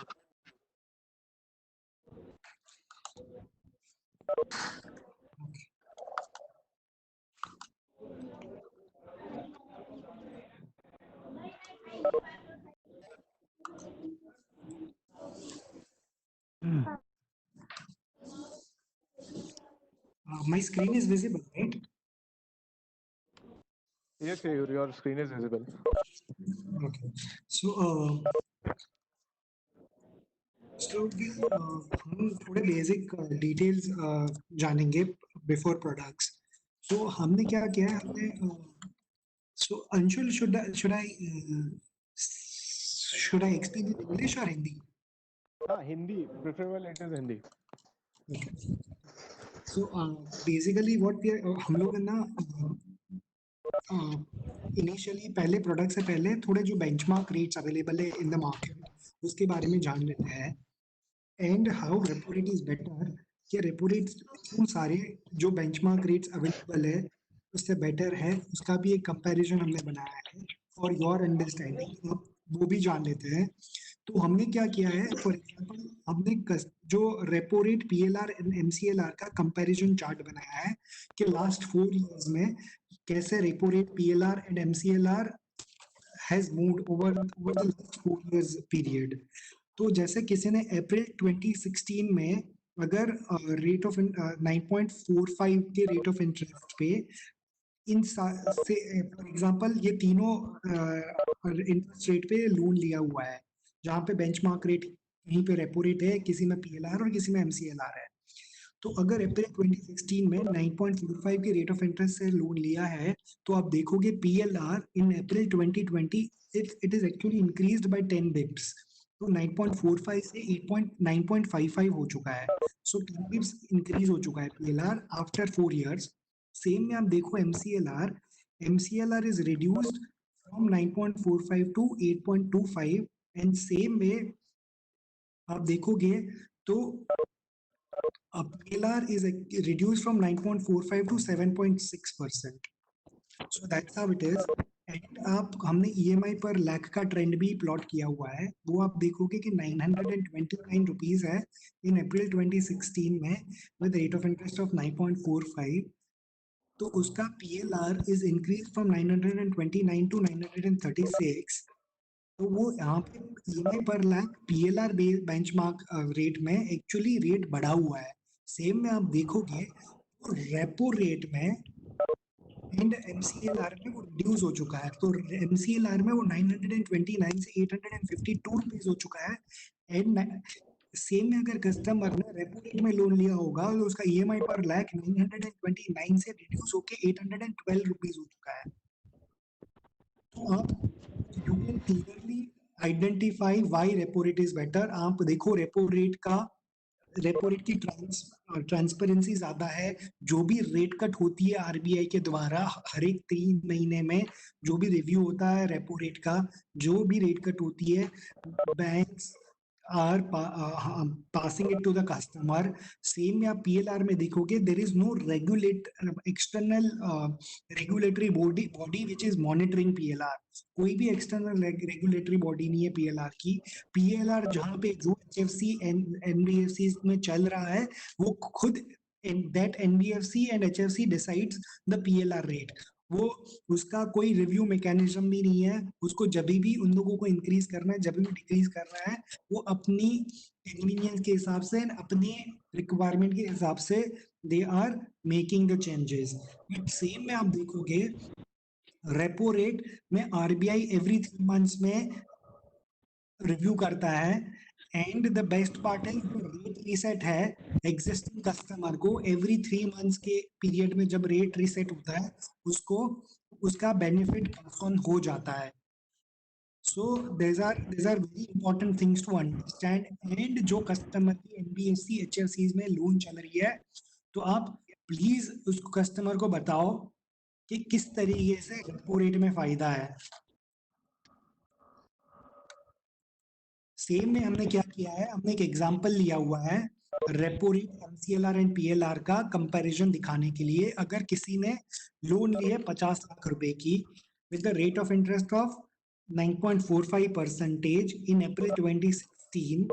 My screen is visible, right? Yes, your screen is visible. Okay. So हम थोड़े बेसिक डिटेल्स जानेंगे बिफोर प्रोडक्ट्स. So हमने क्या किया है, हमने so Anshul, should I explain in English or Hindi? हाँ, Hindi preferable it is Hindi. Okay. So basically what we are, हम लोग है ना इनिशियली पहले प्रोडक्ट से पहले थोड़े जो बेंचमार्क रेट्स अवेलेबल है इन द मार्केट उसके बारे में जान लेते हैं. And how repo rate is better, कि रेपो रेट्स क्यों सारे जो बेंचमार्क रेट्स अवेलेबल है उससे बेटर है, उसका भी एक कंपैरिजन हमने बनाया है फॉर योर अंडरस्टैंडिंग. आप वो भी जान लेते हैं. तो हमने क्या किया है, फॉर एग्जांपल हमने जो repo rate PLR and MCLR का कंपैरिजन चार्ट बनाया है कि लास्ट 4 इयर्स में कैसे repo rate PLR and MCLR has moved over the last 4 years period. तो जैसे किसी ने अप्रैल 2016 में अगर रेट ऑफ 9.45 के रेट ऑफ इंटरेस्ट पे इन से फॉर एग्जांपल ये तीनों इंटरेस्ट रेट पे लोन लिया हुआ है, जहाँ पे बेंचमार्क रेट कहीं पे रेपो रेट है, किसी में पीएलआर और किसी में एमसीएलआर है. तो अगर अप्रैल 2016 में 9.45 के रेट ऑफ इंटरेस्ट से लोन लिया है तो आप देखोगे PLR in April 2020 it is actually increased by 10 Bips. तो 9.45 से 9.55 हो चुका है. सो 10 बिप्स इंक्रीज हो चुका है पीएलआर आफ्टर 4 इयर्स. सेम में आप देखो MCLR is reduced from 9.45 to 8.25 and same में आप देखोगे तो PLR is reduced from 9.45 to 7.6%. So that's how it is. And आप हमने EMI पर लाख का ट्रेंड भी प्लॉट किया हुआ है, वो आप देखोगे कि 929 रुपीस है इन अप्रैल 2016 में with rate of interest of 9.45. तो उसका PLR is increase from 929 to 936. तो वो यहाँ पे EMI पर लाख PLR बेंचमार्क रेट में एक्चुअली रेट बढ़ा हुआ है. सेम में आप देखोगे तो रेपो रेट में एंड MCLR में वो रिड्यूस हो चुका है. तो MCLR में वो 929 से 852 रुपीस हो चुका है. एंड सेम में अगर कस्टमर ने रेपो रेट में लोन लिया होगा तो उसका EMI पर लाख 929 से रिड्यूस होके 812 रुपीस हो चुका है. तो आप you can clearly identify why repo rate is better. आप देखो रेपो रेट की ट्रांसपेरेंसी ज्यादा है. जो भी रेट कट होती है आरबीआई के द्वारा हर एक 3 महीने में जो भी रिव्यू होता है रेपो रेट का, जो भी रेट कट होती है banks are passing it to the customer. Same में आप पीएलआर में देखोगे there is no external regulatory body which is monitoring PLR. कोई भी एक्सटर्नल रेगुलेटरी बॉडी नहीं है पीएलआर की. पीएलआर जहाँ पे जो एचएफसी एनबीएफसी में चल रहा है वो खुद that NBFC and HFC decides the PLR rate. वो उसका कोई रिव्यू मैकेनिज्म भी नहीं है. उसको जब भी उन लोगों को इंक्रीज करना है, जब भी डिक्रीज करना है, वो अपनी कन्वीनियंस के हिसाब से अपने रिक्वायरमेंट के हिसाब से they are making the changes. But same में आप देखोगे रेपो रेट में आरबीआई एवरी 3 मंथ्स में रिव्यू करता है. एंड द बेस्ट पार्ट है जो रेट रीसेट है एग्जिस्टिंग कस्टमर को एवरी 3 मंथ्स के पीरियड में जब रेट रीसेट होता है उसको उसका बेनिफिट पास ऑन हो जाता है. सो these are very important things to understand. And जो कस्टमर की एनबीएफसी एचएफसी में लोन चल रही है तो आप प्लीज उस कस्टमर को बताओ कि किस तरीके से रेपो रेट में फायदा है. सेम में हमने क्या किया है, हमने एक एग्जांपल लिया हुआ है repo rate MCLR and PLR का कंपैरिजन दिखाने के लिए. अगर किसी ने लोन ली है 50 लाख रुपए की with the rate of interest of 9.45% in April 2016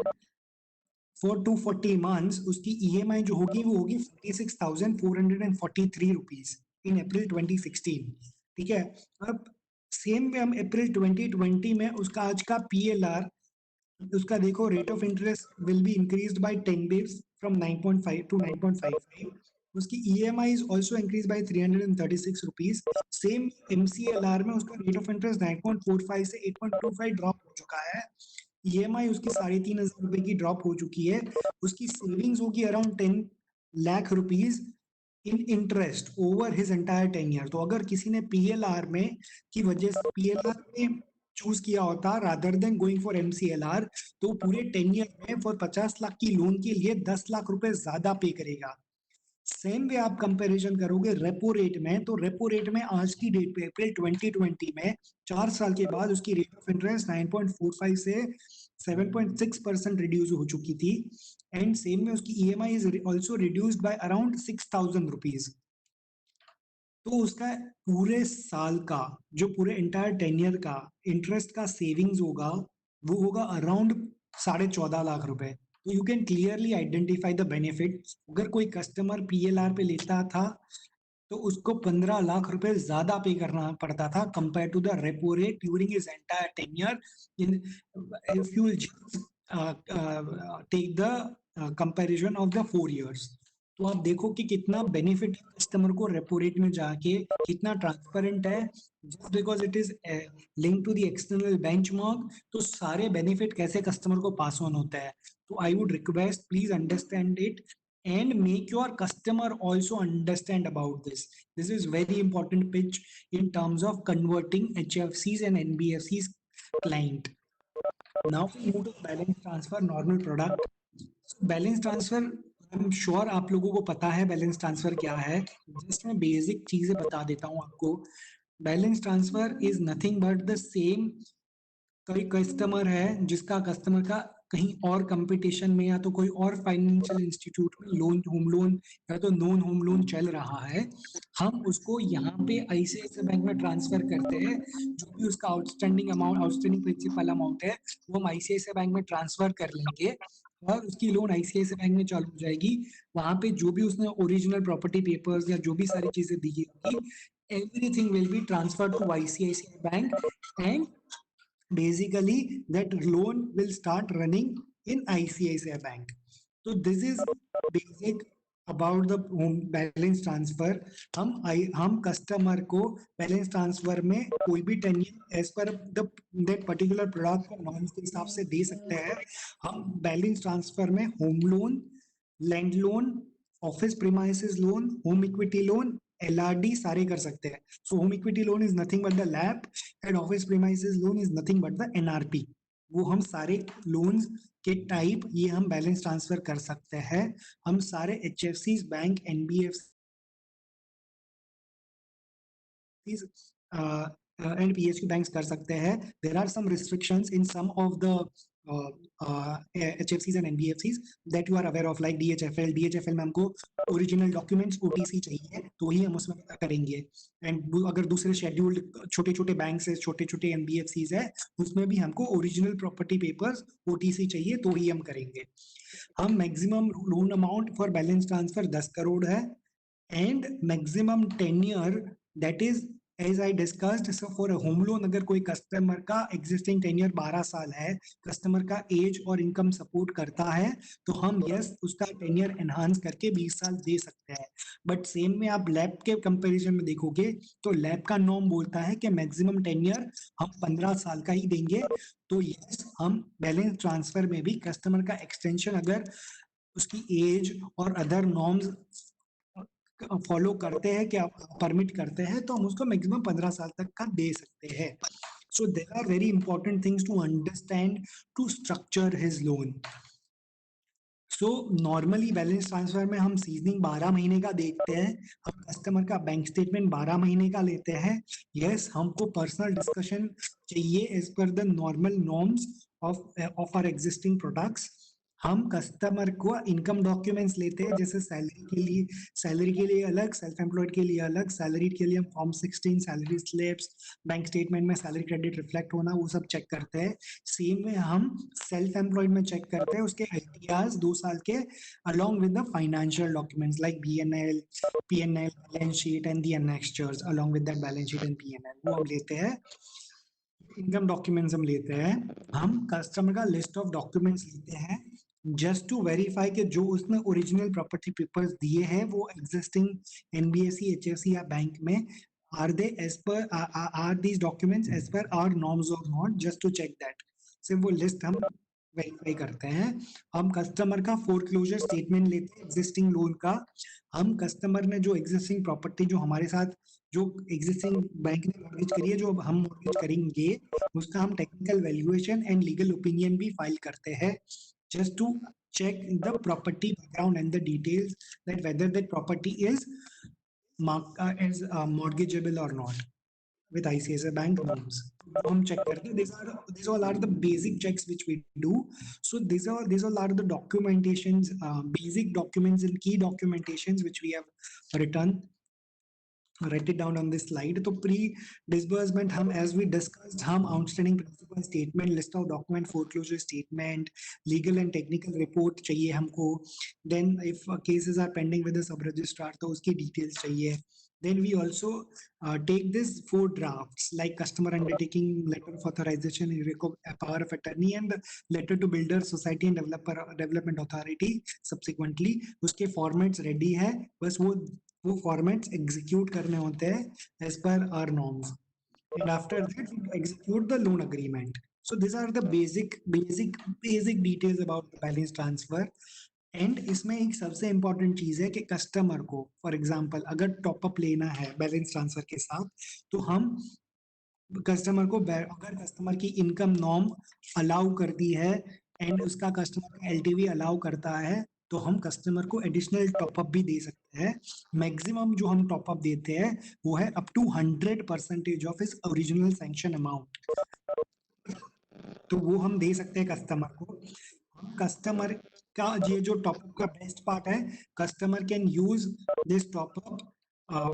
for 240 months, उसकी ईएमआई जो होगी वो होगी 46,443 रुपीस इन अप्रैल 2016. ठीक है. अब सेम में हम अप्रैल 2020 में उसका आज का पीएलआर उसका देखो rate of interest will be increased by 10 bips from 9.5 to 9.55. उसकी EMI is also increased by 336 rupees. Same MCLR में उसका rate of interest 9.45 से 8.25 ड्रॉप हो चुका है. EMI उसकी 3,500 रुपए की ड्रॉप हो चुकी है. उसकी सेविंग्स होगी around 10 lakh rupees in interest over his entire 10 year. तो अगर किसी ने PLR में की वजह से PLR में चूज किया होता rather than going for MCLR, तो पूरे 10 ईयर में फॉर 50 लाख की लोन के लिए 10 लाख रुपए ज्यादा पे करेगा. सेम वे आप कंपैरिजन करोगे रेपो रेट में, तो रेपो रेट में आज की डेट पे अप्रैल 2020 में 4 साल के बाद उसकी रेट ऑफ इंटरेस्ट 9.45 से 7.6% रिड्यूस हो चुकी थी. एंड सेम में उसकी EMI is also reduced by around 6,000 rupees. तो उसका पूरे साल का जो पूरे एंटायर 10 ईयर का इंटरेस्ट का सेविंग्स होगा वो होगा अराउंड 14.5 लाख रुपए. तो you can clearly identify the benefit. अगर कोई कस्टमर PLR पे लेता था तो उसको 15 लाख रुपए ज्यादा पे करना पड़ता था compare to the repo rate during his entire 10 year. In if you take the comparison of the 4 years, तो आप देखो कि कितना बेनिफिट कस्टमर को रेपो रेट में जाके, कितना ट्रांसपेरेंट है. Just because it is link to the external benchmark, तो सारे बेनिफिट कैसे कस्टमर को पास ऑन होता है. तो I would request please understand it and make your customer also understand about this. This is very important pitch in terms of converting HFCs and NBFCs client. Now we move to balance transfer, normal product. So balance transfer, I'm sure आप लोगों को पता है बैलेंस ट्रांसफर क्या है. जस्ट मैं बेसिक चीजें बता देता हूँ आपको. Balance transfer is nothing but the same. कोई कस्टमर है जिसका कस्टमर का कहीं और कंपटीशन में या तो कोई और फाइनेंशियल इंस्टीट्यूट में लोन, होम लोन या तो नॉन होम लोन चल रहा है, हम उसको यहाँ पे ICICI बैंक में ट्रांसफर करते हैं. जो भी उसका outstanding amount, outstanding principal amount है वो हम ICICI बैंक में ट्रांसफर कर लेंगे और उसकी लोन ICICI बैंक में चालू हो जाएगी. वहां पे जो भी उसने ओरिजिनल प्रॉपर्टी पेपर्स या जो भी सारी चीजें दी होगी, everything will be transfer to ICICI bank and basically that loan will start running in ICICI bank. So this is basic about the balance transfer. हम कस्टमर को बैलेंस ट्रांसफर में कोई भी टेन्यूर एज पर दैट पर्टिकुलर प्रोडक्ट को नॉर्म्स के हिसाब से दे सकते हैं. हम बैलेंस ट्रांसफर में home loan, land loan, office premises loan, home equity loan, LRD सारे कर सकते हैं. So home equity loan is nothing but the LAP and office premises loan is nothing but the NRP. वो हम सारे लोन्स के टाइप ये हम बैलेंस ट्रांसफर कर सकते हैं. हम सारे HFCs, bank, NBFCs and PSU banks कर सकते हैं. There are some restrictions in some of the HFCs and NBFCs that you are aware of, like DHFL. DHFL में हमको ओरिजिनल डॉक्यूमेंट्स OTC चाहिए तो ही हम उसमें करेंगे. एंड अगर दूसरे शेड्यूल्ड छोटे छोटे बैंक है, छोटे छोटे NBFCs है, उसमें भी हमको ओरिजिनल प्रॉपर्टी पेपर्स OTC चाहिए तो ही हम करेंगे. हम maximum loan amount for balance transfer 10 crore है and maximum tenure that is as I discussed. So for a home loan अगर कोई कस्टमर का existing tenure 12 साल है, कस्टमर का एज और इनकम सपोर्ट करता है, तो हम यस उसका टेन्योर एनहांस करके 20 साल दे सकते हैं. बट सेम में आप लैब के कंपैरिजन में देखोगे तो लैब का नॉर्म बोलता है कि मैक्सिमम टेन्योर हम 15 साल का ही देंगे. तो यस हम बैलेंस ट्रांसफर में भी कस्टमर का एक्सटेंशन अगर उसकी एज और अदर नॉर्म्स फॉलो करते हैं, क्या परमिट करते हैं, तो हम उसको मैक्सिमम 15 साल तक का दे सकते हैं. So there are very important things to understand to structure his loan. So normally balance transfer में हम सीजनिंग 12 महीने का देखते हैं, हम कस्टमर का बैंक स्टेटमेंट 12 महीने का लेते हैं. यस हमको पर्सनल डिस्कशन चाहिए as per the normal norms of our existing products. हम कस्टमर को इनकम डॉक्यूमेंट्स लेते हैं, जैसे सैलरी के लिए अलग, सेल्फ एम्प्लॉयड के लिए अलग. सैलरी के लिए हम form 16, salary slips, bank statement में सैलरी क्रेडिट रिफ्लेक्ट होना, वो सब चेक करते हैं. सेम में हम सेल्फ एम्प्लॉयड में चेक करते हैं उसके ITRs 2 साल के along with the financial documents like BNL, PNL, balance sheet and the annexures along with that balance sheet and PNL वो हम लेते हैं. इनकम डॉक्यूमेंट्स हम लेते हैं. हम कस्टमर का लिस्ट ऑफ डॉक्यूमेंट्स लेते हैं जस्ट टू वेरीफाई कि जो उसने ओरिजिनल प्रॉपर्टी पेपर्स दिए हैं वो एग्जिस्टिंग एनबीएफसी एचएफसी या बैंक में are they as per are these documents as per our norms और not, just to check that. सिर्फ वो लिस्ट हम वेरीफाई करते हैं। हम कस्टमर का फोरक्लोजर स्टेटमेंट लेते हैं एग्जिस्टिंग लोन का। हम कस्टमर ने जो एग्जिस्टिंग प्रॉपर्टी जो हमारे साथ जो एग्जिस्टिंग बैंक ने मॉर्गेज करी है, जो अब हम मॉर्गेज करेंगे, उसका हम technical valuation and legal opinion भी फाइल करते हैं, just to check the property background and the details that whether that property is mortgageable or not with ICICI Bank norms. हम check करते हैं. These all are the basic checks which we do. So these all are the documentations, basic documents and key documentations which we have written. Write it down on this slide. तो pre disbursement हम as we discussed हम outstanding principal statement, list of document, foreclosure statement, legal and technical report चाहिए हमको. Then if cases are pending with the sub registrar तो उसकी details चाहिए. Then we also take this 4 drafts like customer undertaking, letter of authorization, power of attorney and letter to builder, society and development authority. Subsequently उसके formats ready है, बस वो formats execute करने होते हैं as per our norms. And after that we execute the loan agreement. So these are the basic details about the balance transfer. And इसमें एक सबसे इम्पोर्टेंट चीज है कि कस्टमर को फॉर एग्जांपल अगर टॉपअप लेना है बैलेंस ट्रांसफर के साथ, तो हम कस्टमर को अगर कस्टमर की इनकम नॉर्म अलाउ करती है एंड उसका कस्टमर का एलटीवी अलाउ करता है, तो हम कस्टमर को एडिशनल टॉपअप भी दे सकते हैं. मैक्सिमम जो हम टॉपअप देते हैं वो है up to 100% of his original sanction amount. तो वो हम दे सकते हैं कस्टमर को. कस्टमर का ये जो टॉपअप का बेस्ट पार्ट है, customer can use this top up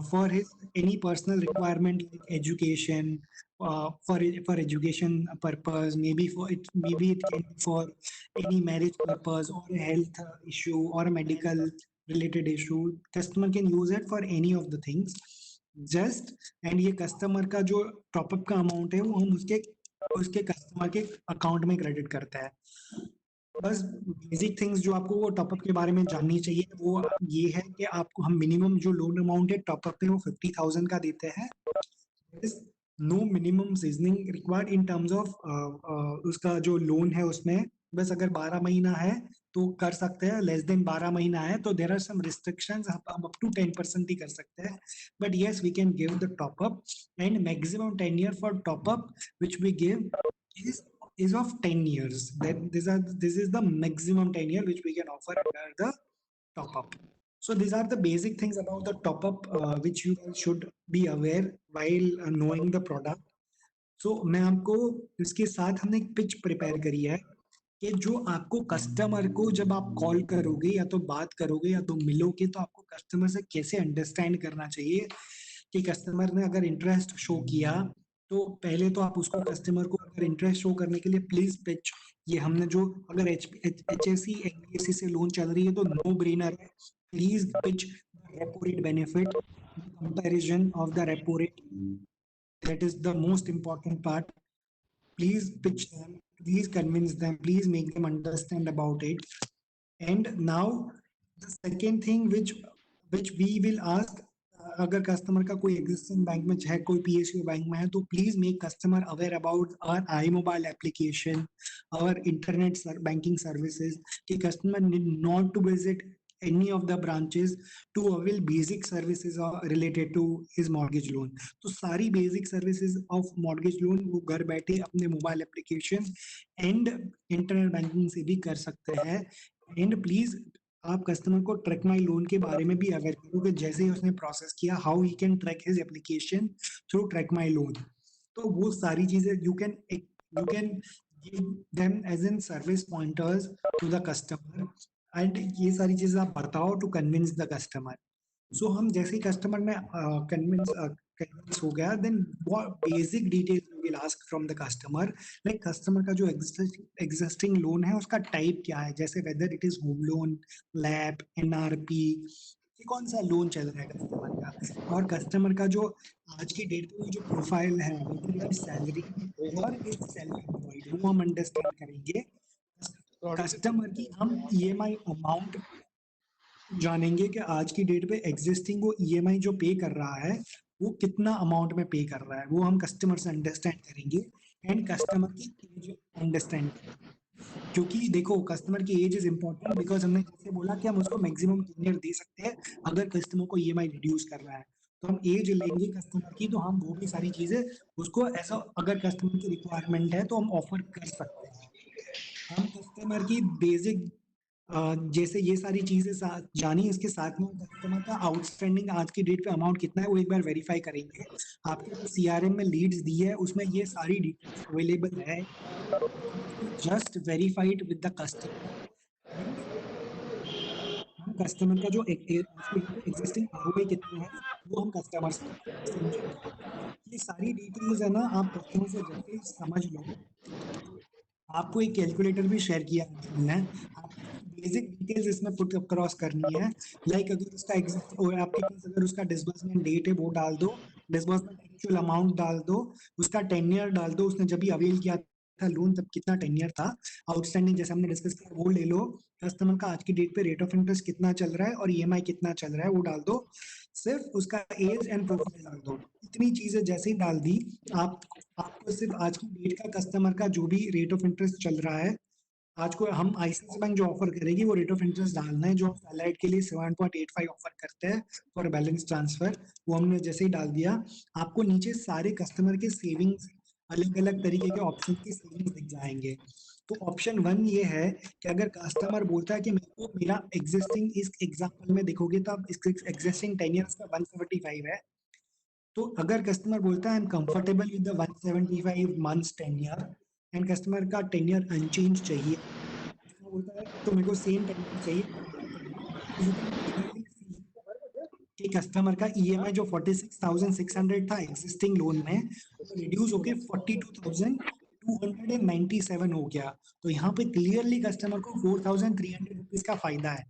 for his any personal requirement like education, for education purpose, maybe it can be for any marriage purpose or a health issue or a medical related issue. Customer can use it for any of the things. Just and ये कस्टमर का जो टॉपअप का अमाउंट है वो हम उसके कस्टमर के अकाउंट में क्रेडिट करता है. बस बेसिक थिंग्स जो आपको वो टॉपअप के बारे में जाननी चाहिए वो ये है कि आपको हम मिनिमम जो लोन अमाउंट है टॉपअप में वो 50,000 का देते हैं. No minimum seasoning required in terms of उसका जो लोन है उसमें. बस अगर 12 महीना है तो कर सकते हैं, लेस देन 12 महीना है तो देयर आर सम रिस्ट्रिक्शंस, हम अप टू 10% ही कर सकते हैं. But yes we can give the topup and maximum tenure for topup which we give is of 10 years. That this is the maximum tenure which we can offer under the top up. So these are the basic things about the top up which you should be aware while knowing the product. So मैं आपको इसके साथ हमने एक पिच प्रिपेयर करी है कि जो आपको कस्टमर को जब आप कॉल करोगे या तो बात करोगे या तो मिलोगे, तो आपको कस्टमर से कैसे अंडरस्टैंड करना चाहिए कि कस्टमर ने अगर इंटरेस्ट शो किया तो पहले तो आप उसको कस्टमर को अगर इंटरेस्ट शो करने के लिए प्लीज पिच, ये हमने जो अगर एचएससी एनबीएफसी से लोन चल रही है तो नो ब्रेनर है, please pitch repo rate benefit, comparison of the repo rate, that is the most important part. Please pitch them, please convince them, please make them understand about it. And now the second thing which we will ask, अगर कस्टमर का कोई एग्जिस्टिंग बैंक में है, कोई पीएसयू बैंक में है, तो please make customer aware about our I mobile application, our internet banking services, कि customer need not to visit any of the branches to avail basic services related to his mortgage loan. तो सारी basic services of mortgage loan वो घर बैठे अपने mobile application and internet banking से भी कर सकते हैं. एंड प्लीज आप कस्टमर को ट्रैक माई लोन के बारे में भी अवेयर करो कि जैसे ही उसने प्रोसेस किया how he can track his application through track my loan. तो वो सारी चीजें you can give them as in service pointers to the customer. And ये सारी चीजें आप बताओ to convince the customer. So हम जैसे ही कस्टमर में कन्विंस हो गया, then basic details we will ask from the customer, like customer का जो एग्जिस्टिंग लोन है उसका टाइप क्या है, जैसे whether it is home loan, lap, NRP, कौन सा लोन चल रहा है कस्टमर का, और कस्टमर का जो आज की डेट में जो प्रोफाइल है सैलरी और सेल्फ एम्प्लॉयड वो हम अंडरस्टैंड करेंगे. कस्टमर की हम ईएमआई अमाउंट जानेंगे कि आज की डेट पे एग्जिस्टिंग वो ईएमआई जो पे कर रहा है वो कितना अमाउंट में पे कर रहा है, वो हम कस्टमर से अंडरस्टैंड करेंगे एंड कस्टमर की एज अंडरस्टैंड करेंगे। क्योंकि देखो कस्टमर की एज इज इम्पोर्टेंट बिकॉज हमने जैसे बोला कि हम उसको मैक्सिमम टेन्योर दे सकते हैं अगर कस्टमर को ईएमआई रिड्यूस कर रहा है, तो हम एज लेंगे कस्टमर की, तो हम वो भी सारी चीजें उसको ऐसा अगर कस्टमर की रिक्वायरमेंट है तो हम ऑफर कर सकते हैं। हम कस्टमर की बेसिक जैसे ये सारी चीजें जानी, इसके साथ में कस्टमर का आउटस्टैंडिंग आज की डेट पे अमाउंट कितना है वो एक बार वेरीफाई करेंगे। आपके जो सीआरएम में लीड्स दी है उसमें ये सारी डिटेल्स अवेलेबल है, just verified with the customer and हम कस्टमर का जो एग्जिस्टिंग आरओआई कितना है वो हम कस्टमर से समझेंगे। ये सारी डिटेल्स है ना, आप कस्टमर से जैसे ही समझ लो, आपको एक कैलकुलेटर भी शेयर किया है हमने, आपको बेसिक डिटेल्स इसमें पुट क्रॉस करनी है। लाइक अगर उसका एग्जिस्ट और आपके पास अगर उसका डिसबर्समेंट डेट है वो डाल दो, डिसबर्समेंट एक्चुअल अमाउंट डाल दो, उसका टेन्योर डाल दो, उसने जब भी अवेल किया था लोन तब कितना टेन्योर था, आउटस्टैंडिंग जैसे हमने डिस्कस किया वो ले लो, कस्टमर का आज की डेट पे रेट ऑफ इंटरेस्ट कितना चल रहा है और ईएमआई कितना चल रहा है वो डाल दो, सिर्फ उसका एज एंड प्रोफाइल डाल दो। इतनी चीजें जैसे ही डाल दी, आपको सिर्फ आज की डेट का कस्टमर का जो भी रेट ऑफ इंटरेस्ट चल रहा है, आज को हम आईसीआईसीआई बैंक जो ऑफर करेगी वो रेट ऑफ इंटरेस्ट डालना है, जो हम सैलरीड के लिए 7.85 ऑफर करते हैं फॉर बैलेंस ट्रांसफर, वो हमने जैसे ही डाल दिया, आपको नीचे सारे कस्टमर के सेविंग्स अलग अलग तरीके के ऑप्शन के सेविंग्स दिख जाएंगे। तो ऑप्शन 1 ये है कि अगर कस्टमर बोलता है कि मेरे को मेरा एग्जिस्टिंग, इस एग्जांपल में देखोगे तो आप इसका एग्जिस्टिंग 10 ईयर्स का 175 है, तो अगर कस्टमर बोलता है आई am comfortable with the 175 months tenure and customer का टेन्योर अनचेंज चाहिए, कस्टमर बोलता है तो मेरे को सेम टेन्योर चाहिए, कि कस्टमर का ईएमआई जो 46,600 था एग्जिस्टिंग लोन में वो रिड्यूस होके 42,297 हो गया। तो यहाँ पे क्लियरली कस्टमर को 4,300 रुपीज का फायदा है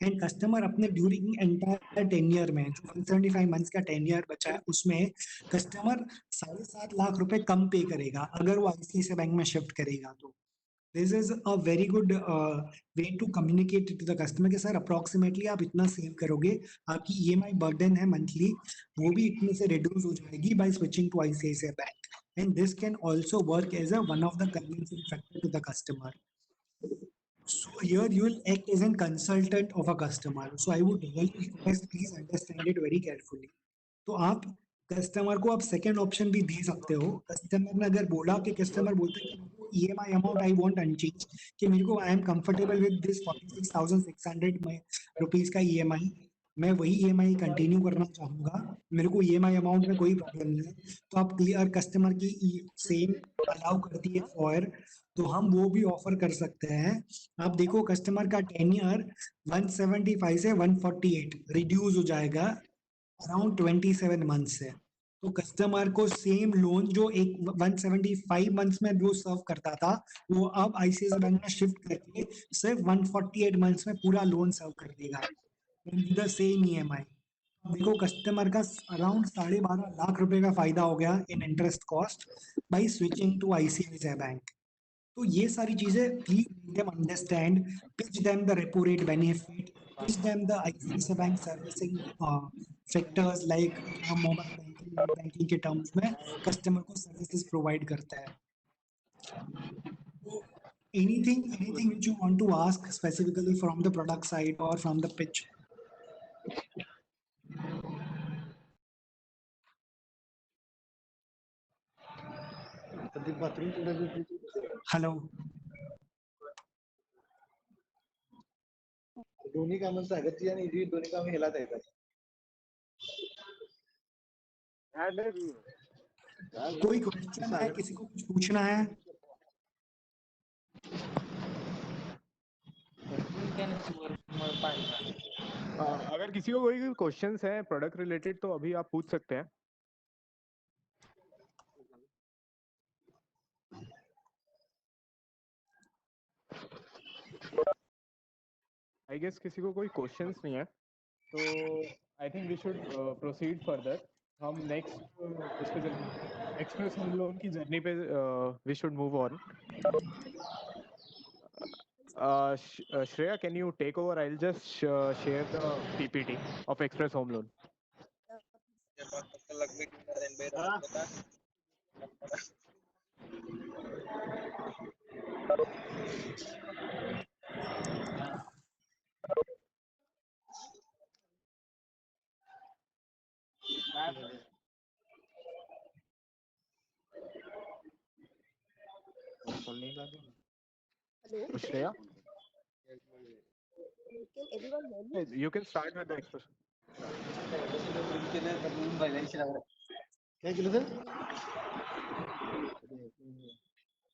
एंड कस्टमर अपने ड्यूरिंग एंटायर टेन्योर में जो 175 मंथ्स का टेन्योर बचा है उसमें कस्टमर 7.5 लाख रुपए कम पे करेगा अगर वो आईसीआईसीआई बैंक में शिफ्ट करेगा। तो this is a very good way to communicate to the customer कि सर अप्रोक्सीमेटली आप इतना सेव करोगे, आपकी ईएमआई बर्डन है मंथली वो भी इतने से रिड्यूस हो जाएगी by switching to ICICI bank, and this can also work as a one of the convincing factor to the customer. So here you will act as a consultant of a customer. So I would really request please understand it very carefully. तो आप कस्टमर को आप सेकेंड ऑप्शन भी दे सकते हो। कस्टमर ने अगर बोला कि कस्टमर बोलता है कि मेरे को EMI amount I want unchange, कि मेरे को I am comfortable with this 46,600 rupees का ईएमआई, मैं वही ईएमआई कंटिन्यू करना चाहूंगा, मेरे को ईएमआई अमाउंट में कोई प्रॉब्लम नहीं है, तो आप क्लियर कस्टमर की सेम अलाउ कर दिए फॉर, तो हम वो भी ऑफर कर सकते हैं। आप देखो कस्टमर का टेन्योर 175 से 148 रिड्यूस हो जाएगा अराउंड 27 मंथ्स से, तो कस्टमर को सेम लोन जो एक 175 मंथ्स में जो सर्व करता था वो अब आईसीआईसीआई बैंक में शिफ्ट करके सिर्फ 148 मंथ्स में पूरा लोन सर्व कर देगा विद द सेम ईएमआई। देखो कस्टमर का अराउंड 12.5 लाख रुपए का फायदा हो गया in interest cost by switching to ICICI bank. तो ये सारी चीजें please make them understand, pitch them the repo rate benefit, pitch them the ICICI bank servicing factors like हम मोबाइल बैंकिंग नेट बैंकिंग के टर्म्स में कस्टमर को सर्विसेज प्रोवाइड करता है। anything which you want to ask specifically from the product side or from the pitch? Hello. दोन्ही कामांचं अगत्य आणि ही दोन्ही कामं ह्यालाच येतात. कोई क्वेश्चन है, किसी को कुछ पूछना है? अगर किसी को कोई क्वेश्चंस है प्रोडक्ट रिलेटेड तो अभी आप पूछ सकते हैं। आई गेस किसी को कोई क्वेश्चंस नहीं है, तो I think we should proceed further. हम नेक्स्ट उस पे एक्सप्रेस होम लोन की जर्नी पे we should move on. Shreya, can you take over? I'll just share the PPT of Express Home Loan. Hello, Shreya, can everyone hear me? you can start with the Express. क्या kilo sir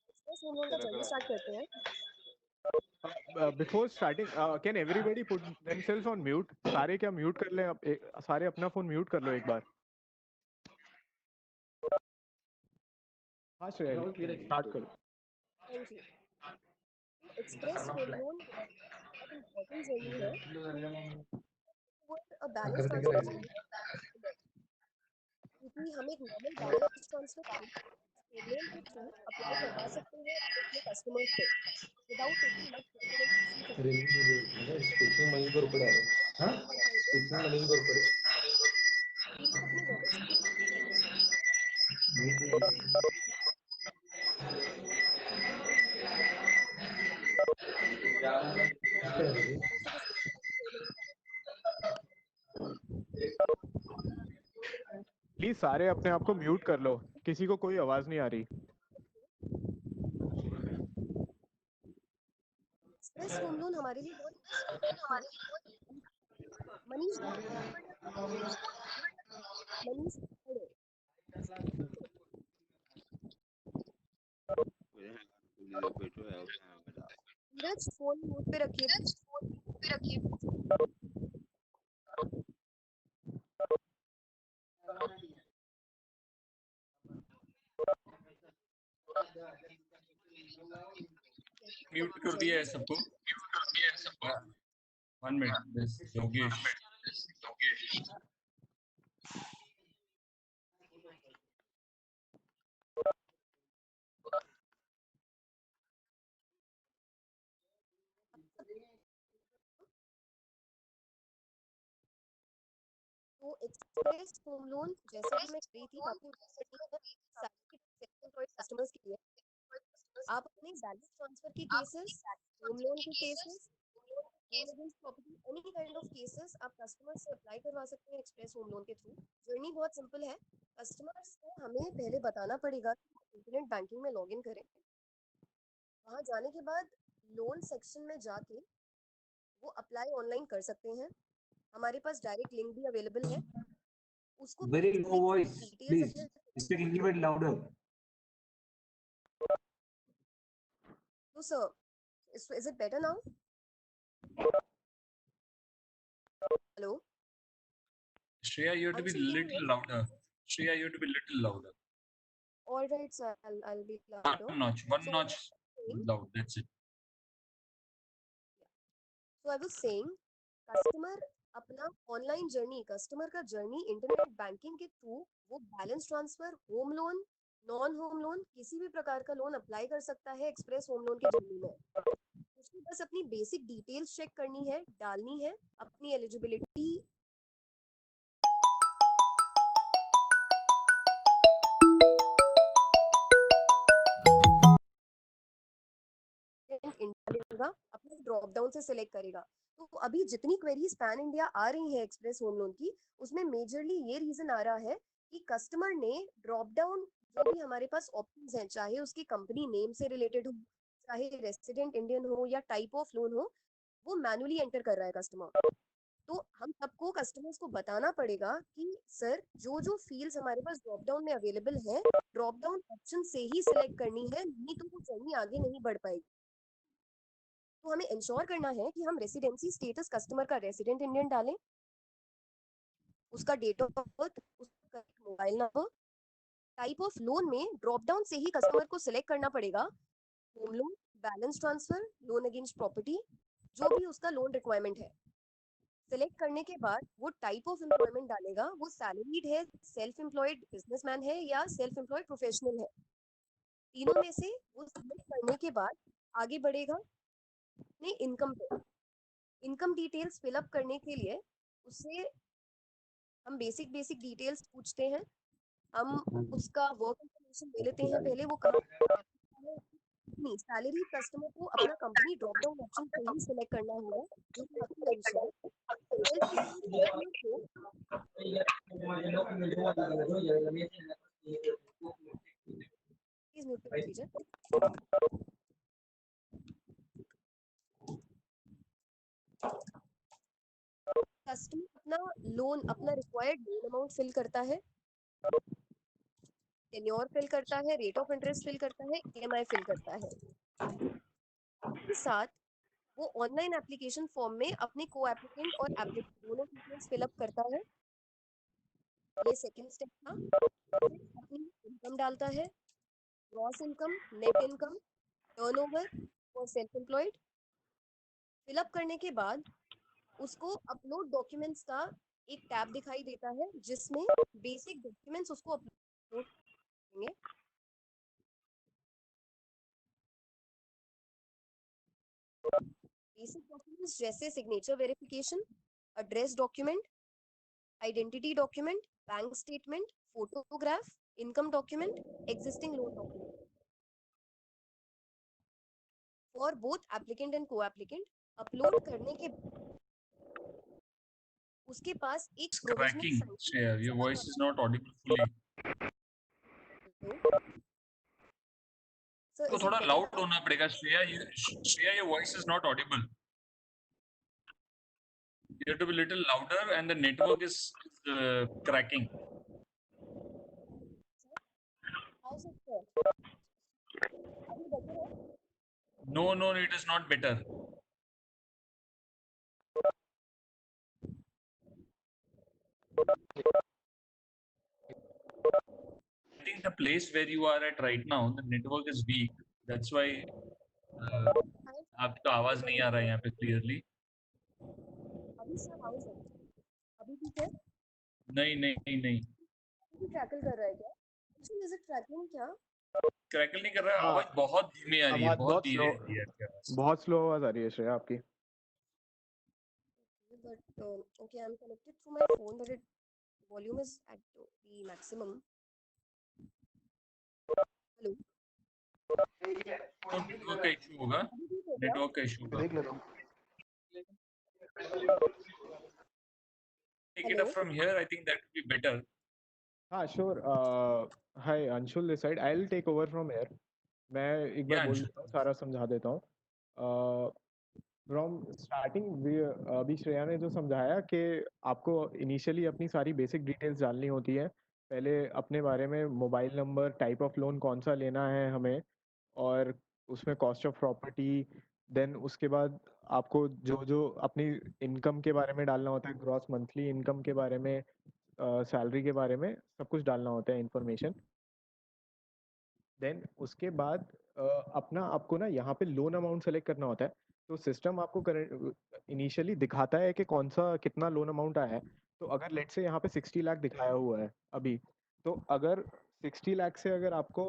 express home loan का जर्नी स्टार्ट करते हैं। Before starting, can everybody put themselves on mute? सारे क्या mute कर लें? सारे अपना फोन mute कर लो एक बार। हाँ श्रेया, स्टार्ट करो। Thank you. Express home loan बहुत इम्पोर्टेंट जर्नी है। वो बैलेंस ट्रांसफर जर्नी, क्योंकि हम एक normal balance transfer home loan के थ्रू अप्लाई करवा सकते हैं अपने कस्टमर्स पे without taking much documentation. Speaking money को ऊपर डालो हाँ स्पीकिंग मनी को ऊपर अपनी प्लीज सारे अपने आप को म्यूट कर लो, किसी को कोई आवाज नहीं आ रही। एक्सप्रेस होम लोन हमारे लिए बहुत मनीष नीरज फोन म्यूट पे रखिए। म्यूट कर दिया है सबको। 1 मिनट योगेश। तो एक्सप्रेस होम लोन जैसे कि मैं कह रही थी काफी कस्टमर्स के लिए आप अपने बैलेंस ट्रांसफर के केसेस, होम लोन के cases, loan against property, any kind of cases आप कस्टमर से अप्लाई करवा सकते हैं एक्सप्रेस होम लोन के थ्रू। जर्नी बहुत सिंपल है। कस्टमर्स को हमें पहले बताना पड़ेगा इंटरनेट बैंकिंग में लॉगिन करें। वहां जाने के बाद लोन सेक्शन में जाके वो अप्लाई ऑनलाइन कर सकते हैं। हमारे पास डायरेक्ट लिंक भी अवेलेबल है। उसको Very low voice, please. Speak a little bit louder. So sir, is it better now? Hello? Shreya, you have to be little louder. Shreya, you have to be little louder. All right, sir. I'll be louder. One notch loud. That's it. So I was saying, customer अपना ऑनलाइन जर्नी, कस्टमर का जर्नी इंटरनेट बैंकिंग के थ्रू वो balance transfer, home loan, non home loan, किसी भी प्रकार का लोन अप्लाई कर सकता है एक्सप्रेस होम लोन के जर्नी में। उसको बस अपनी बेसिक डिटेल्स चेक करनी है, डालनी है, अपनी एलिजिबिलिटी अपने ड्रॉप डाउन से सिलेक्ट करेगा। तो अभी जितनी क्वेरीज पैन इंडिया आ रही है एक्सप्रेस होम लोन की, उसमें मेजरली ये रीजन आ रहा है कि कस्टमर ने ड्रॉप डाउन जो भी हमारे पास ऑप्शंस हैं, चाहे उसकी कंपनी नेम से रिलेटेड हो, चाहे रेसिडेंट इंडियन हो या टाइप ऑफ लोन हो, वो मैनुअली एंटर कर रहा है कस्टमर। तो हम सबको कस्टमर्स को बताना पड़ेगा कि सर जो जो फील्ड्स हमारे पास ड्रॉप डाउन में अवेलेबल है, ड्रॉप डाउन ऑप्शन से ही सिलेक्ट करनी है, नहीं तो वो जर्नी आगे नहीं बढ़ पाएगी। तो हमें इंश्योर करना है कि हम रेसिडेंसी स्टेटस कस्टमर का रेसिडेंट इंडियन डालें, उसका डेट ऑफ बर्थ, उसका mobile number, type of loan में ड्रॉप डाउन से ही कस्टमर को सिलेक्ट करना पड़ेगा home loan, balance transfer, loan against property, जो भी उसका लोन रिक्वायरमेंट है। सिलेक्ट करने के बाद वो टाइप ऑफ एम्प्लॉयमेंट डालेगा, वो सैलरीड है, सेल्फ एम्प्लॉयड बिजनेसमैन है या सेल्फ एम्प्लॉयड प्रोफेशनल है। तीनों में से वो सिलेक्ट करने के बाद आगे बढ़ेगा। अपने इनकम डिटेल्स फिलअप करने के लिए उससे हम बेसिक डिटेल्स पूछते हैं। हम उसका वर्क इन्फॉर्मेशन ले लेते हैं पहले, वो कहाँ नहीं सैलरी कस्टमर को अपना कंपनी ड्रॉप डाउन ऑप्शन से ही सिलेक्ट करना होगा जो कि आपकी यूज है। सेल्फ कस्टमर को प्लीज म्यूट कर दीजिए। कस्टमर अपना रिक्वायर्ड लोन अमाउंट फिल करता है, टेन्योर फिल करता है, रेट ऑफ इंटरेस्ट फिल करता है, ईएमआई फिल करता है। इसके साथ वो ऑनलाइन एप्लीकेशन फॉर्म में अपने को एप्लीकेंट और एप्लीकेंट दोनों डिटेल्स फिल अप करता है। ये सेकंड स्टेप था। फिर अपनी इनकम डालता है, gross income, net income, turnover और सेल्फ एम्प्लॉयड। फिलअप करने के बाद उसको अपलोड डॉक्यूमेंट्स का एक टैब दिखाई देता है जिसमें बेसिक डॉक्यूमेंट्स उसको अपलोड करेंगे। बेसिक डॉक्यूमेंट्स जैसे signature verification, address document, identity document, bank statement, photograph, income document, existing loan document for both applicant and को एप्लीकेंट अपलोड करने के उसके पास एक provisional Cracking, Shreya. Your voice is not audible fully. तो थोड़ा लाउड होना पड़ेगा Shreya. Shreya, your voice is not audible. You have to be little louder, and the network is cracking. How's it sir? अभी better है? No, it is not better. I think the place where you are at right now, the network is weak. That's why आपका आवाज नहीं आ रहा है यहाँ पे clearly. अभी सर हाउस है, अभी ठीक है? नहीं. अभी ट्रैकल कर रहा है क्या? एक्चुअली इज इट ट्रैकिंग क्या? क्रैकल नहीं कर रहा है, आवाज बहुत धीमी आ रही है, आवाज बहुत बहुत धीरे स्लो, आ रही है आपकी आवाज। बहुत स्लो आवाज आ रही है श्रेया आपकी। But okay, I'm connected through my phone, but volume is at the maximum. Hello. Network का इशू होगा, नेटवर्क का इशू होगा। देख लेता हूँ। Take it up from here. I think that would be better. हाँ sure. Hi Anshul this side, I will take over from here. मैं एक बार बोल देता हूँ, सारा समझा देता हूँ। फ्रॉम स्टार्टिंग अभी श्रेया ने जो समझाया कि आपको इनिशियली अपनी सारी बेसिक डिटेल्स डालनी होती है। पहले अपने बारे में mobile number, type of loan कौन सा लेना है हमें, और उसमें कॉस्ट ऑफ प्रॉपर्टी, देन उसके बाद आपको जो अपनी इनकम के बारे में डालना होता है, ग्रॉस मंथली इनकम के बारे में, सैलरी के बारे में सब कुछ डालना होता है इन्फॉर्मेशन। देन उसके बाद अपना आपको ना यहाँ पे लोन अमाउंट सेलेक्ट करना होता है। तो सिस्टम आपको इनिशियली दिखाता है कि कौन सा कितना लोन अमाउंट आया है। तो अगर लेट से यहाँ पे 60 लाख दिखाया हुआ है अभी, तो अगर 60 लाख से अगर आपको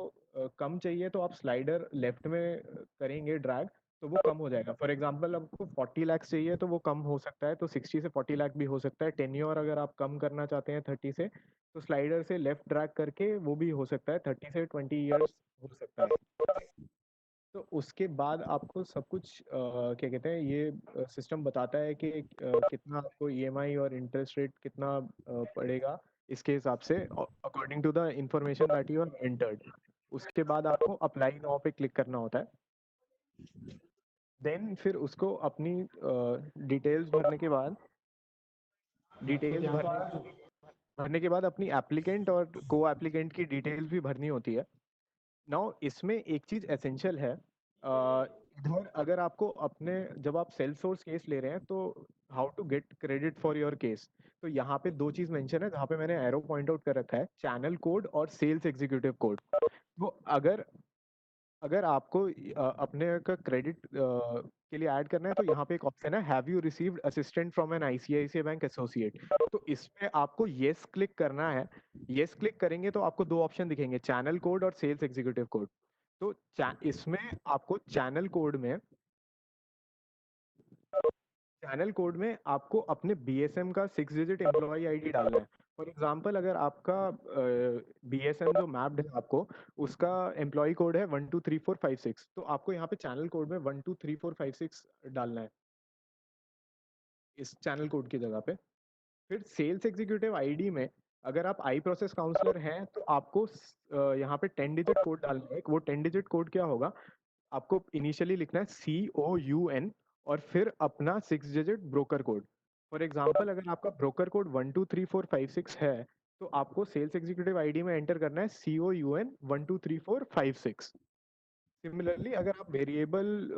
कम चाहिए तो आप स्लाइडर लेफ्ट में करेंगे ड्रैग, तो वो कम हो जाएगा। फॉर एग्जांपल आपको 40 लाख चाहिए तो वो कम हो सकता है, तो 60 से 40 लाख भी हो सकता है। टेन्योर अगर आप कम करना चाहते हैं 30 से, तो स्लाइडर से लेफ्ट ड्रैग करके वो भी हो सकता है, 30 से 20 इयर्स हो सकता है। तो उसके बाद आपको सब कुछ क्या कहते हैं, ये सिस्टम बताता है कि कितना आपको ईएमआई और इंटरेस्ट रेट कितना पड़ेगा इसके हिसाब से, according to the information that you have entered. उसके बाद आपको अप्लाई नाउ पे क्लिक करना होता है। देन फिर उसको अपनी डिटेल्स भरने के बाद अपनी एप्लीकेंट और को एप्लीकेंट की डिटेल्स भी भरनी होती है। नाउ इसमें एक चीज एसेंशियल है, इधर अगर आपको अपने जब आप सेल्फ सोर्स केस ले रहे हैं तो how to get credit for your case, तो यहाँ पे दो चीज मेंशन है जहाँ पे मैंने एरो पॉइंट आउट कर रखा है, चैनल कोड और सेल्स एग्जीक्यूटिव कोड। तो अगर आपको अपने का क्रेडिट के लिए ऐड करना है तो यहाँ पे एक ऑप्शन है, have you received assistant from an ICICI bank associate. तो इस पे आपको येस क्लिक करना है। येस क्लिक करेंगे तो आपको दो ऑप्शन दिखेंगे, चैनल कोड और सेल्स एग्जीक्यूटिव कोड। तो इसमें आपको चैनल कोड में चैनल कोड में आपको अपने बीएसएम का 6 डिजिट एम्प्लॉय आईडी डालना है। फॉर एग्जांपल अगर आपका बीएसएम जो मैप्ड है आपको, उसका एम्प्लॉय कोड है 123456, तो आपको यहाँ पे चैनल कोड में 123456 डालना है इस चैनल कोड की जगह पे। फिर सेल्स एग्जीक्यूटिव आईडी में अगर आप आई प्रोसेस काउंसलर हैं तो आपको यहाँ पे 10 डिजिट कोड डालना है। वो 10 डिजिट कोड क्या होगा, आपको इनिशियली लिखना है COUN और फिर अपना 6 digit broker code. For example अगर आपका ब्रोकर कोड 123456 है तो आपको सेल्स एग्जीक्यूटिव आईडी में एंटर करना है COUN 123456। सिमिलरली अगर आप वेरिएबल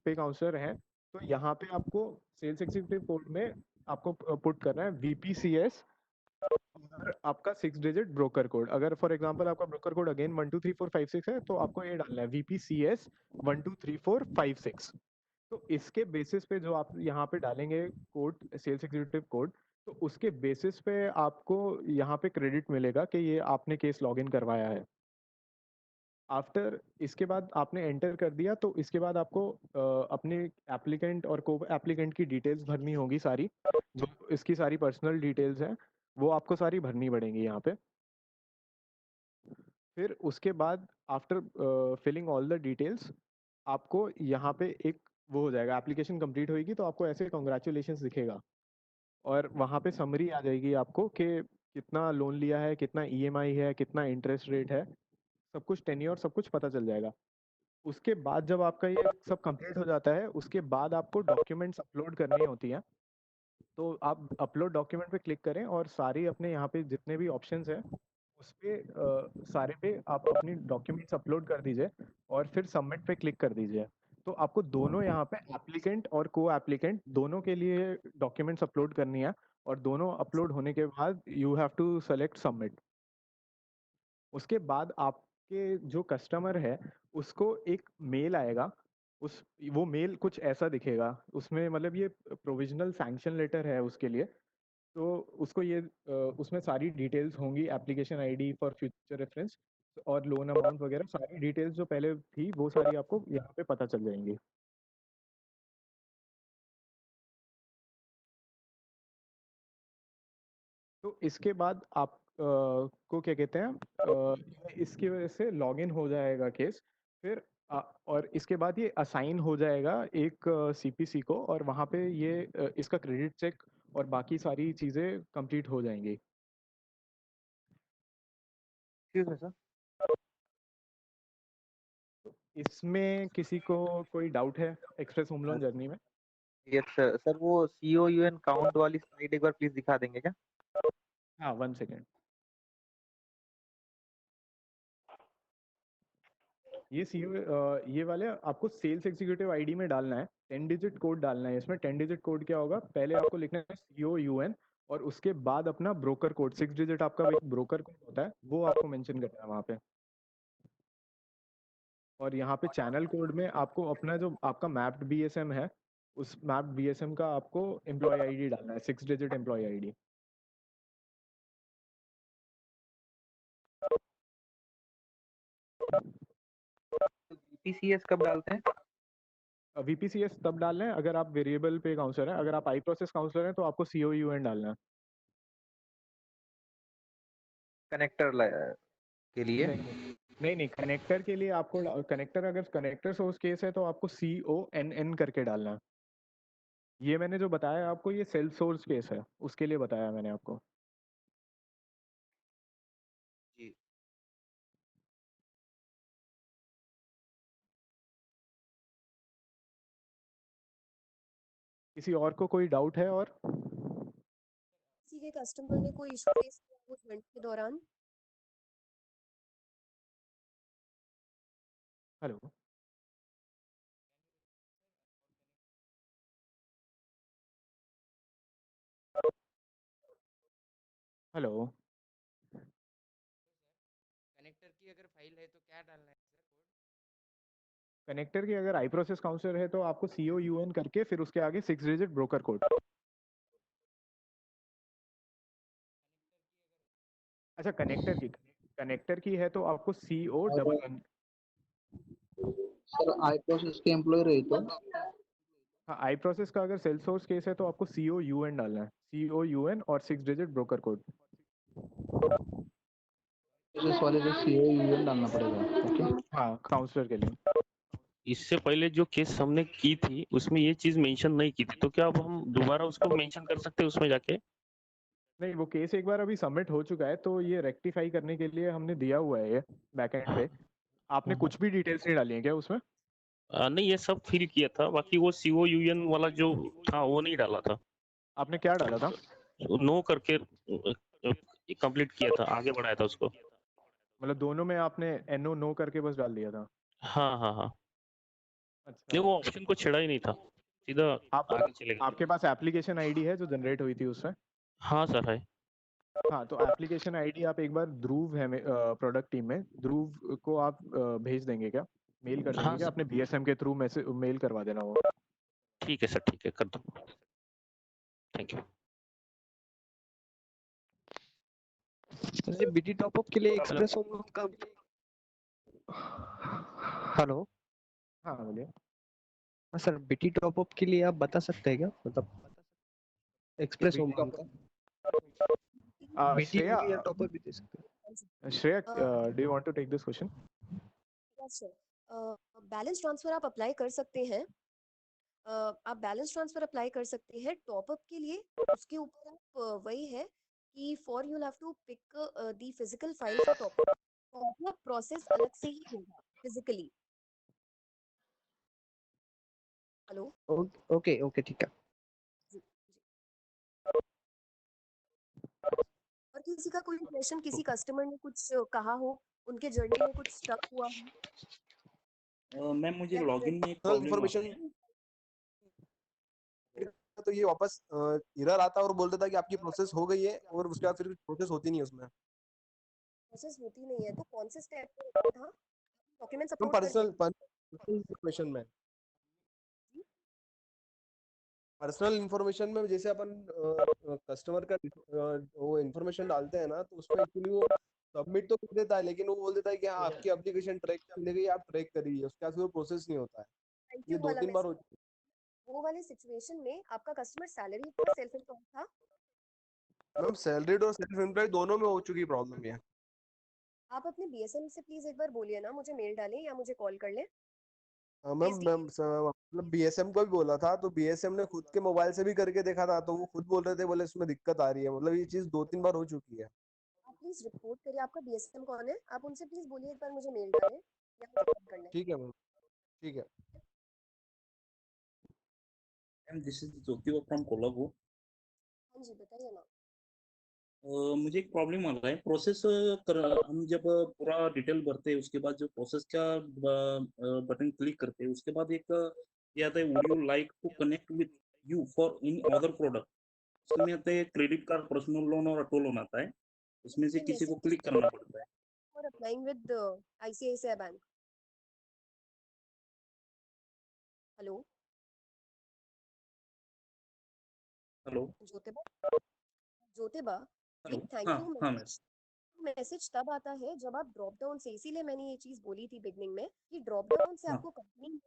पे काउंसलर हैं तो यहाँ पे आपको सेल्स एग्जीक्यूटिव कोड में आपको पुट करना है VPCS और आपका 6 डिजिट ब्रोकर कोड। अगर फॉर एग्जांपल आपका ब्रोकर कोड अगेन 123456 है तो आपको ये डालना है VPCS 123456। तो इसके बेसिस पे जो आप यहाँ पे डालेंगे कोड, सेल्स एग्जीक्यूटिव कोड, तो उसके बेसिस पे आपको यहाँ पे क्रेडिट मिलेगा कि ये आपने केस लॉगिन करवाया है। आफ्टर इसके बाद आपने एंटर कर दिया तो इसके बाद आपको अपने एप्लीकेंट और को एप्लीकेंट की डिटेल्स भरनी होगी सारी, जो इसकी सारी पर्सनल डिटेल्स हैं वो आपको सारी भरनी पड़ेंगी यहाँ पे। फिर उसके बाद after filling all the details आपको यहाँ पे एक वो हो जाएगा, एप्लीकेशन कंप्लीट होगी तो आपको ऐसे कॉन्ग्रेचुलेशंस दिखेगा और वहाँ पे समरी आ जाएगी आपको कि कितना लोन लिया है, कितना EMI है, कितना इंटरेस्ट रेट है, सब कुछ टेन्योर सब कुछ पता चल जाएगा। उसके बाद जब आपका ये सब कंप्लीट हो जाता है उसके बाद आपको डॉक्यूमेंट्स अपलोड करनी होती हैं। तो आप अपलोड डॉक्यूमेंट पे क्लिक करें और सारी अपने यहाँ पे जितने भी ऑप्शंस हैं उस पे सारे पे आप अपनी डॉक्यूमेंट्स अपलोड कर दीजिए और फिर सबमिट पे क्लिक कर दीजिए। तो आपको दोनों यहाँ पे एप्लीकेंट और को एप्लीकेंट दोनों के लिए डॉक्यूमेंट्स अपलोड करनी है और दोनों अपलोड होने के बाद you have to select submit. उसके बाद आपके जो कस्टमर है उसको एक मेल आएगा, वो मेल कुछ ऐसा दिखेगा, उसमें मतलब ये प्रोविजनल सैंक्शन लेटर है उसके लिए। तो उसको ये उसमें सारी डिटेल्स होंगी, application ID for future reference और लोन अमाउंट वगैरह सारी डिटेल्स जो पहले थी वो सारी आपको यहाँ पे पता चल जाएंगी। तो इसके बाद आप को क्या कहते हैं, इसकी वजह से लॉगिन हो जाएगा केस। फिर और इसके बाद ये असाइन हो जाएगा एक CPC को और वहाँ पे ये इसका क्रेडिट चेक और बाकी सारी चीज़ें कंप्लीट हो जाएंगी। ठीक है सर। इसमें किसी को कोई डाउट है एक्सप्रेस होम लोन जर्नी में? Yes sir. सर वो COUN काउंट वाली स्लाइड एक बार प्लीज दिखा देंगे क्या? हाँ 1 सेकेंड। ये वाले आपको सेल्स एग्जीक्यूटिव आईडी में डालना है, 10 डिजिट कोड डालना है। इसमें 10 डिजिट कोड क्या होगा, पहले आपको लिखना है COUN और उसके बाद अपना ब्रोकर कोड 6 डिजिट आपका एक ब्रोकर कोड होता है वो आपको मेंशन करना है वहाँ पे। और यहाँ पे चैनल कोड में आपको अपना जो आपका मैप्ड BSM है उस मैप्ड BSM का आपको एम्प्लॉय आईडी डालना है, 6 डिजिट एम्प्लॉय आईडी। VPCS कब डालते हैं? VPCS तब डालना है अगर आप वेरिएबल पे काउंसलर हैं। अगर आप आई प्रोसेस काउंसलर हैं तो आपको COUN डालना है। कनेक्टर के लिए? नहीं, कनेक्टर के लिए आपको कनेक्टर, अगर कनेक्टर सोर्स केस है तो आपको CONN करके डालना है। ये मैंने जो बताया आपको ये सेल्फ सोर्स केस है, उसके लिए बताया मैंने आपको। जी। किसी और को कोई डाउट है? और किसी के कस्टमर ने कोई इशू फेस किया उस इवेंट के दौरान? हेलो, हेलो, कनेक्टर की अगर फाइल है तो क्या डालना है सर कोड? कनेक्टर की अगर आई प्रोसेस काउंसलर है तो आपको COUN करके फिर उसके आगे 6 डिजिट ब्रोकर कोड। अच्छा, कनेक्टर की है तो आपको CONN। सर आई प्रोसेस के एम्प्लॉय रहे तो हाँ, आई प्रोसेस का अगर सेल सोर्स केस है तो आपको COUN डालना है, COUN और 6 डिजिट ब्रोकर कोड। प्रोसेस वाले को COUN डालना पड़ेगा। ओके। हाँ, काउंसलर के लिए। इससे पहले जो केस हमने की थी उसमें ये चीज मेंशन नहीं की थी, तो क्या अब हम दोबारा उसको मेंशन कर सकते हैं उसमें जाके? नहीं, वो केस एक बार अभी सबमिट हो चुका है, तो ये रेक्टिफाई करने के लिए हमने दिया हुआ है ये बैकएंड पे। आपने कुछ भी डिटेल्स नहीं डाली है क्या उसमें? नहीं, ये सब फिल किया था, बाकी वो COUN वाला जो था वो नहीं डाला था। आपने क्या डाला था? नो करके कंप्लीट किया था, आगे बढ़ाया था उसको। मतलब दोनों में आपने NO नो करके बस डाल दिया था? हाँ हाँ हाँ, अच्छा। नहीं वो ऑप्शन को छेड़ा ही नहीं था, सीधा आगे चलेगा। आपके पास एप्लीकेशन आईडी है जो जनरेट हुई थी उसमें? हाँ सर है। हाँ, तो एप्लीकेशन आईडी आप एक बार ध्रुव है प्रोडक्ट टीम में, ध्रुव को आप भेज देंगे क्या, मेल कर देंगे हाँ क्या? सर, अपने BSM के थ्रू मैसेज मेल करवा देना वो। ठीक है सर, ठीक है, कर दो। Thank you. Sir BT top up के लिए एक्सप्रेस होम लोन का। हेलो। हाँ, बोलिए। हाँ सर, BT टॉपअप के लिए आप बता सकते हैं क्या, मतलब एक्सप्रेस होम लोन का BT श्रेया, या टॉपअप भी दे सकते हैं? Shreya, do you want to take this question? Yes sir, balance transfer आप अप्लाई कर सकते हैं। आप बैलेंस ट्रांसफर अप्लाई कर सकते हैं टॉपअप के लिए। उसके ऊपर आप वही है कि for you have to pick the physical file for topup. Topup process अलग से ही होगा फिजिकली। हेलो। ओके ओके ठीक है। जी जी। और किसी का कोई क्वेश्चन, किसी कस्टमर ने कुछ कहा हो, उनके जर्नी में कुछ स्टक हुआ हो? मैम मुझे या लॉगिन में एक पर्सनल प्रॉब्लम आता इन्फॉर्मेशन है। तो ये वापस एरर आता है और बोल देता है कि आपकी प्रोसेस हो गई है, और उसके बाद फिर प्रोसेस होती नहीं है उसमें। प्रोसेस होती नहीं है तो कौन से स्टेप पे होता था? डॉक्यूमेंट्स हम अपलोड कर दिए? पर्सनल इन्फॉर्मेशन में, पर्सनल इन्फॉर्मेशन में जैसे अपन कस्टमर का वो इन्फॉर्मेशन डालते हैं ना, तो उसमें एक्चुअली वो सबमिट तो कर देता है, लेकिन वो बोल देता है कि हाँ आपकी एप्लीकेशन ट्रैक कर गई, आप ट्रैक करिए, उसके बाद फिर वो प्रोसेस नहीं होता है। थैंक ये यू वाला 2-3 बार हो मैसेज। वो वाले सिचुएशन में आपका कस्टमर सैलरी था, सेल्फ एम्प्लॉयड था? मैम सैलरीड और सेल्फ एम्प्लॉयड दोनों में हो चुकी प्रॉब्लम ये। आप अपने BSM से प्लीज एक बार बोलिए ना, मुझे मेल डालें या मुझे कॉल कर लें। मैम मतलब BSM को भी बोला था, तो BSM ने खुद के मोबाइल से भी करके देखा था, तो वो खुद बोल रहे थे, बोले इसमें दिक्कत आ रही है। मतलब ये चीज 2-3 बार हो चुकी है। आप प्लीज रिपोर्ट करिए। आपका BSM कौन है? आप उनसे प्लीज बोलिए एक बार मुझे मेल डालें या मुझे कॉल कर लें। ठीक है मैम, ठीक है। Ma'am this is Jyoti from Kolhapur. हाँ जी, बताइए ना। मुझे एक प्रॉब्लम आ रहा है। प्रोसेस हम जब पूरा डिटेल भरते हैं, उसके बाद जो प्रोसेस का बटन क्लिक करते हैं, उसके बाद एक ये आता है, would you like to connect with you for in other product. उसमें आता है क्रेडिट कार्ड, पर्सनल लोन और ऑटो लोन आता है। उसमें से किसी को क्लिक करना पड़ता है। For applying with ICICI bank. Hello hello Jyotiba. Jyotiba, hello. एक थैंक हाँ यू हाँ मैम। मैसेज तब आता है जब आप ड्रॉप डाउन से, इसीलिए मैंने ये चीज बोली थी बिगनिंग में कि ड्रॉप डाउन से हाँ आपको कंपनी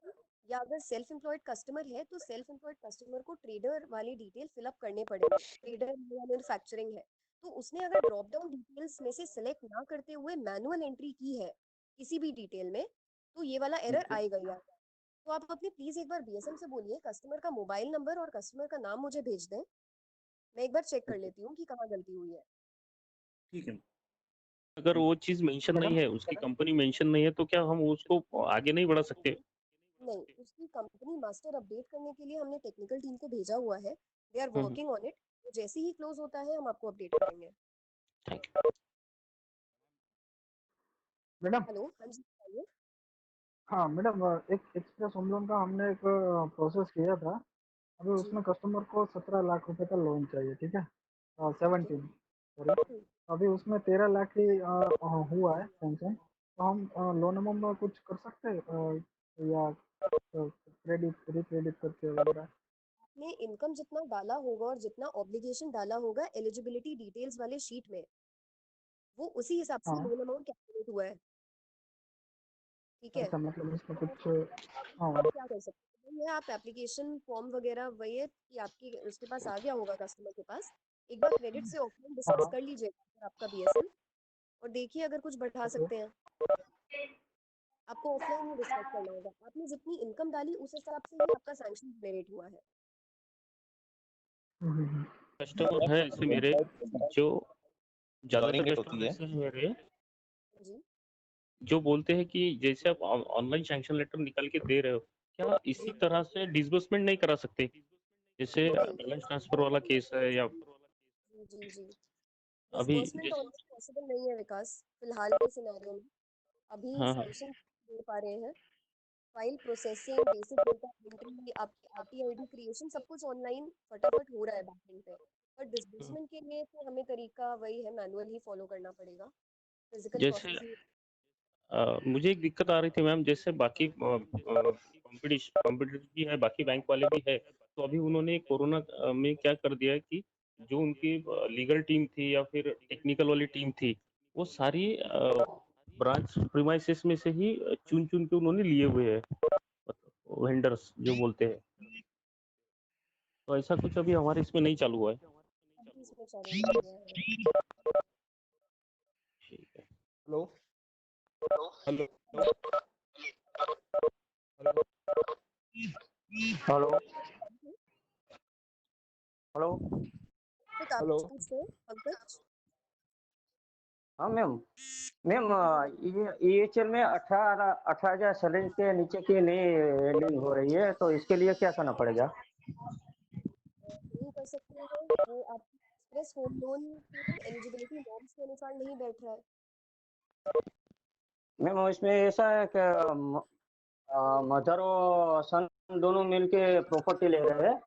या अगर सेल्फ एम्प्लॉयड कस्टमर है तो सेल्फ एम्प्लॉयड कस्टमर को ट्रेडर वाली डिटेल फिलअप करने पड़ेंगे। ट्रेडर मैन्युफैक्चरिंग है तो उसने अगर ड्रॉप डाउन डिटेल्स में से सिलेक्ट ना करते हुए मैनुअल एंट्री की है किसी भी डिटेल में, तो ये वाला एरर ओके आएगा ही आएगा। तो आप अपने प्लीज एक बार BSM से बोलिए कस्टमर का मोबाइल नंबर और कस्टमर का नाम मुझे भेज दें। मैं एक बार चेक कर लेती हूँ कि कहाँ गलती हुई है। ठीक है। अगर वो चीज मेंशन नहीं है, उसकी कंपनी मेंशन नहीं है, तो क्या हम उसको आगे नहीं बढ़ा सकते? नहीं, उसकी कंपनी मास्टर अपडेट करने के लिए हमने टेक्निकल टीम को भेजा हुआ है। They are hmm, working on it. जैसे ही क्लोज होता है हम आपको अपडेट करेंगे। मैडम। हेलो, हाँ जी बताइए। हाँ मैडम, एक एक्सप्रेस होम लोन का हमने एक प्रोसेस किया था। अभी जी उसमें कस्टमर को 17 लाख रुपए का लोन चाहिए, ठीक है। 17 सॉरी। अभी उसमें 13 लाख ही हुआ है सैंक्शन। तो हम लोन अमाउंट में कुछ कर सकते हैं, या क्रेडिट रिक्रेडिट करके वगैरह? आपने इनकम जितना डाला होगा और जितना ऑब्लिगेशन डाला होगा एलिजिबिलिटी डिटेल्स वाले शीट में, वो उसी हिसाब से हाँ। लोन अमाउंट कैलकुलेट हुआ है। ठीक है। अच्छा, मतलब इसमें कुछ आप हाँ। क्या कर सकते हैं, ये आप एप्लीकेशन फॉर्म वगैरह वही है कि आपकी उसके पास आ गया होगा कस्टमर के पास, एक बार क्रेडिट से ऑफलाइन डिस्कस कर लीजिएगा अगर आपका बीएसएन, और देखिए अगर कुछ बढ़ा सकते हैं। आपको ऑफलाइन ही डिस्कस करना होगा। आपने जितनी इनकम डाली उस हिसाब से ही आपका सैंक्शन जनरेट हुआ है। कस्टमर है ऐसे मेरे जो ज्यादातर Loading rate कस्टमर होती है। ऐसे हैं मेरे जी जो बोलते हैं कि जैसे आप ऑनलाइन सैंक्शन लेटर निकाल के दे रहे हो, क्या इसी तरह से डिसबर्समेंट नहीं करा सकते? जैसे नहीं बैलेंस ट्रांसफर वाला केस है या जी जी अभी डिसबर्समेंट ऑलरेडी पॉसिबल नहीं है विकास, फिलहाल के सिनेरियो में अभी हाँ हाँ सैंक्शन दे पा रहे हैं। File processing, basic data entry, आपकी आरटीआईडी क्रिएशन सब कुछ ऑनलाइन फटाफट हो रहा है बैकएंड पे, पर डिसबर्समेंट के लिए तो हमें तरीका वही है, मैनुअल ही फॉलो करना पड़ेगा, फिजिकल जैसे प्रोसेस ही। मुझे एक दिक्कत आ रही थी मैम, जैसे बाकी कॉम्पिटिटर भी है, बाकी बैंक वाले भी है, तो अभी उन्होंने कोरोना में क्या कर दिया है कि जो उनकी लीगल टीम थी या फिर टेक्निकल वाली टीम थी, वो सारी ब्रांच प्रीमाइसेस में से ही चुन चुन के उन्होंने लिए हुए हैं, वेंडर्स जो बोलते हैं। तो ऐसा कुछ अभी हमारे इसमें नहीं चालू हुआ है। अभी इसमें चालू नहीं हुआ है। Hello hello hello hello Pankaj, आप हेलो कुछ पूछ रहे हो? पंकज हाँ मैम मैम EHL में 18,000 सैलरी के नीचे की नहीं लिंक हो रही है, तो इसके लिए क्या करना पड़ेगा? नहीं कर सकते हैं, वो आपकी एक्सप्रेस होम लोन के एलिजिबिलिटी नॉर्म्स के अनुसार नहीं बैठ रहा है। मैम इसमें ऐसा है कि मदर और सन दोनों मिलके प्रॉपर्टी ले रहे हैं,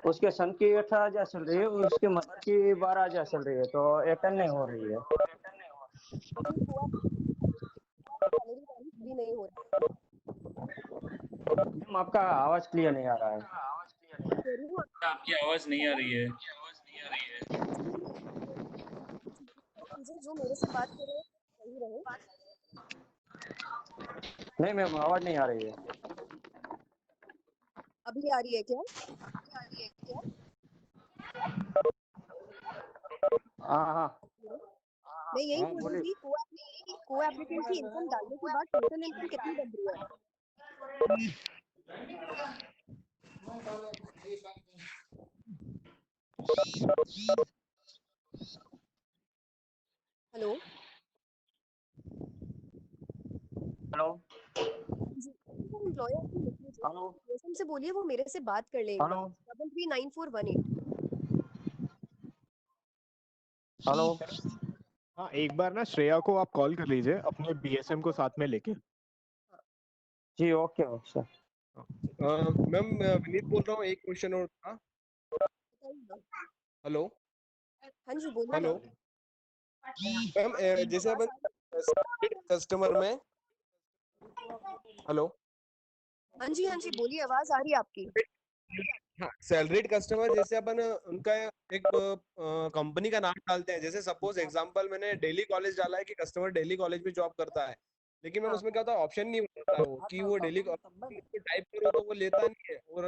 उसके सन की 18,000 सैलरी है, उसके मदर की 12,000 सैलरी है, तो अटेंड नहीं हो रही है। अभी हुआ सैलरी वाली भी नहीं हो रहा मैम आपका आवाज क्लियर नहीं आ रहा है। है। कह रही हूँ आपकी आवाज नहीं आ रही है। कीजिए, जो मेरे से बात कर रहे हैं वही रहे। नहीं मैम आवाज नहीं आ रही है। अभी आ रही है क्या? हाँ हाँ मैं यही हाँ बोल रही बोलिए। थी, को एप्लीकेंट की इनकम डालने के बाद टोटल इनकम कितनी बन रही है? हेलो हेलो एम्प्लॉयर की लिख लीजिए, हेलो मौसम से बोलिए वो मेरे से बात कर ले एक बार। हेलो 339418। हेलो हाँ एक बार ना श्रेया को आप कॉल कर लीजिए अपने बीएसएम को साथ में लेके। जी ओके सर। मैम विनीत बोल रहा हूँ, एक क्वेश्चन और था। हेलो हाँ जी बोलिए हेलो ना। मैम जैसे अपन कस्टमर में हेलो हाँ जी बोलिए, आवाज आ रही है आपकी। हाँ सैलरीड कस्टमर जैसे अपन उनका एक कंपनी का नाम डालते हैं, जैसे सपोज एग्जांपल मैंने दिल्ली कॉलेज डाला है कि कस्टमर दिल्ली कॉलेज में जॉब करता है, लेकिन मैम उसमें क्या होता है ऑप्शन नहीं होता वो कि वो दिल्ली टाइप करो तो वो लेता नहीं है, और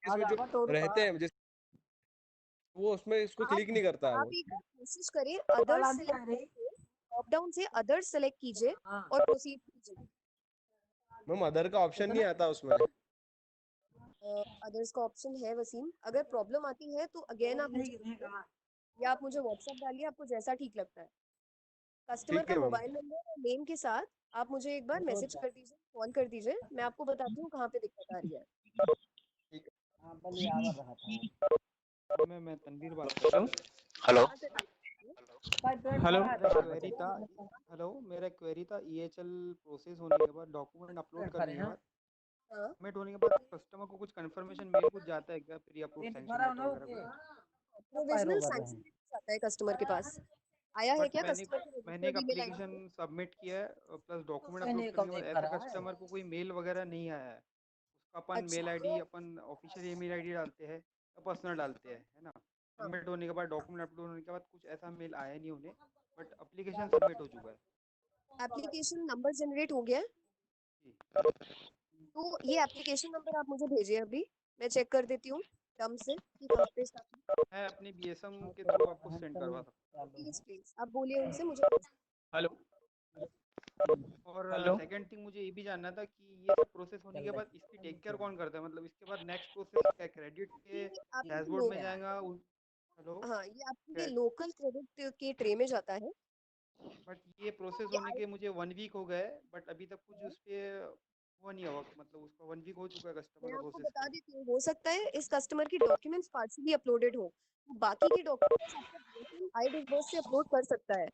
इसमें जो रहते हैं जैसे वो उसमें इसको क्लिक नहीं करता है आप वो। एक बार कोशिश करें, अदर सेलेक्ट ड्रॉप डाउन से अदर सेलेक्ट कीजिए और प्रोसीड कीजिए। मैम अदर का ऑप्शन नहीं आता उसमें। अदर्स का ऑप्शन है वसीम, अगर प्रॉब्लम आती है तो अगेन आप मुझे बताइए, या आप मुझे व्हाट्सएप डालिए, आपको जैसा ठीक लगता है। कस्टमर ठीक का है मैम। मोबाइल नंबर और नेम के साथ आप मुझे एक बार मैसेज कर दीजिए, कॉल कर दीजिए, मैं आपको बताती हूँ कहाँ पे दिक्कत आ रही है। मैं तनवीर बात कर रहा हूँ। हेलो हेलो मेरा क्वेरी था मेरा क्वेरी था EHL प्रोसेस होने के बाद, डॉक्यूमेंट अपलोड करने के बाद, सबमिट होने के बाद कस्टमर को कुछ कंफर्मेशन मेल कुछ जाता है क्या, प्री अप्रूव सैंक्शन लेटर वगैरह कुछ? प्रोविजनल सैंक्शन आता है कस्टमर के पास, आया है बट क्या मैंने कस्टमर के मैंने एक रजिस्टर्ड ईमेल आईडी एप्लीकेशन पे? सबमिट किया है प्लस डॉक्यूमेंट अपलोड करने के बाद ऐसा कस्टमर को कोई मेल वगैरह नहीं आया है। उसका अपन मेल आईडी अपन ऑफिशियल ईमेल आईडी डालते हैं या पर्सनल डालते हैं, है ना। सबमिट होने के बाद डॉक्यूमेंट अपलोड होने के बाद कुछ ऐसा मेल आया नहीं उन्हें, बट एप्लीकेशन सबमिट हो चुका है। एप्लीकेशन नंबर जनरेट हो गया है? तो ये एप्लीकेशन नंबर आप मुझे भेजिए अभी, मैं चेक कर देती हूँ टर्म से कि कहाँ पे start मैं अपने बीएसएम के थ्रू आपको सेंड करवा सकता हूँ। प्लीज प्लीज आप बोलिए उनसे मुझे भेज दीजिए। हेलो और हेलो सेकंड थिंग मुझे ये भी जानना था कि ये सब प्रोसेस होने के बाद इसकी टेक केयर कौन करता है, मतलब इसके बाद नेक्स्ट प्रोसेस क्या क्रेडिट के ये आपके डैशबोर्ड में लो जाएगा हेलो हाँ ये आपके लोकल क्रेडिट के ट्रे में जाता है। बट ये प्रोसेस ये होने के मुझे 1 वीक हो गए, बट अभी तक कुछ उस पे हुआ नहीं हुआ, मतलब उसका 1 वीक हो चुका है कस्टमर मैं का आपको प्रोसेस बता को। देती हूँ, हो सकता है इस कस्टमर की डॉक्यूमेंट्स पार्शियली अपलोडेड हो, तो बाकी के डॉक्यूमेंट्स आपका आई डिसबर्स से अपलोड कर सकता है।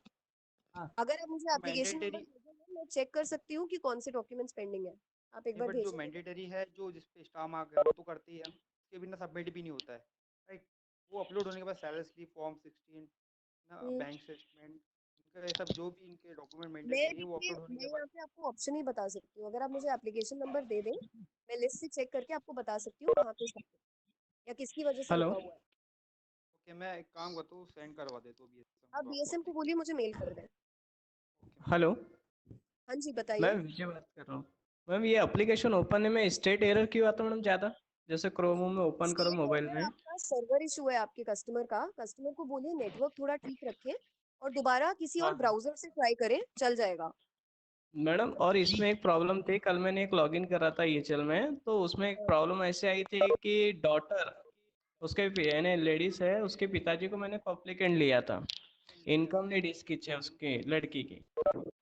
अगर आप मुझे एप्लीकेशन नंबर मैंडेटरी भेजेंगे मैं चेक कर सकती हूँ कि कौन से डॉक्यूमेंट्स पेंडिंग है। आप एक नहीं, बार बट जो भेजिए। मैंडेटरी है, जो जिस पे स्टार मार्क है वो तो करते ही है, उसके बिना सबमिट भी नहीं होता है, राइट? वो अपलोड होने के बाद सैलरी स्लिप, फॉर्म 16 ना, बैंक स्टेटमेंट, इनका ये सब जो भी इनके डॉक्यूमेंट मैंडेटरी है वो अपलोड होने मैं के बाद यहाँ पे आपको ऑप्शन ही बता सकती हूँ, अगर आप मुझे एप्लीकेशन नंबर दे दें मैं लिस्ट से चेक करके आपको बता सकती हूँ कहाँ पे stuck है या किसकी वजह से हेलो रुका हुआ है। ओके, मैं एक काम करता हूँ, सेंड करवा देता हूँ बीएसएम आप को बीएसएम को आपको। बोलिए मुझे मेल कर दें। हेलो हाँ जी बताइए। मैम विजय बात कर रहा हूँ। मैम ये एप्लीकेशन ओपन में स्टेट एरर क्यों आता है मैडम ज़्यादा, जैसे क्रोम में ओपन करो मोबाइल में? आपका सर्वर इशू है आपके कस्टमर का, कस्टमर को बोलिए नेटवर्क थोड़ा ठीक रखे और दोबारा किसी और ब्राउजर से ट्राई करें, चल जाएगा। मैडम और इसमें एक प्रॉब्लम थी, कल मैंने एक लॉगिन करा था ईएचएल में, तो उसमें एक प्रॉब्लम ऐसे आई थी कि डॉटर उसके यानी लेडीज है, उसके पिताजी को मैंने कॉप्लिकेंट लिया था, इनकम नहीं डिस्क है उसके लड़की की,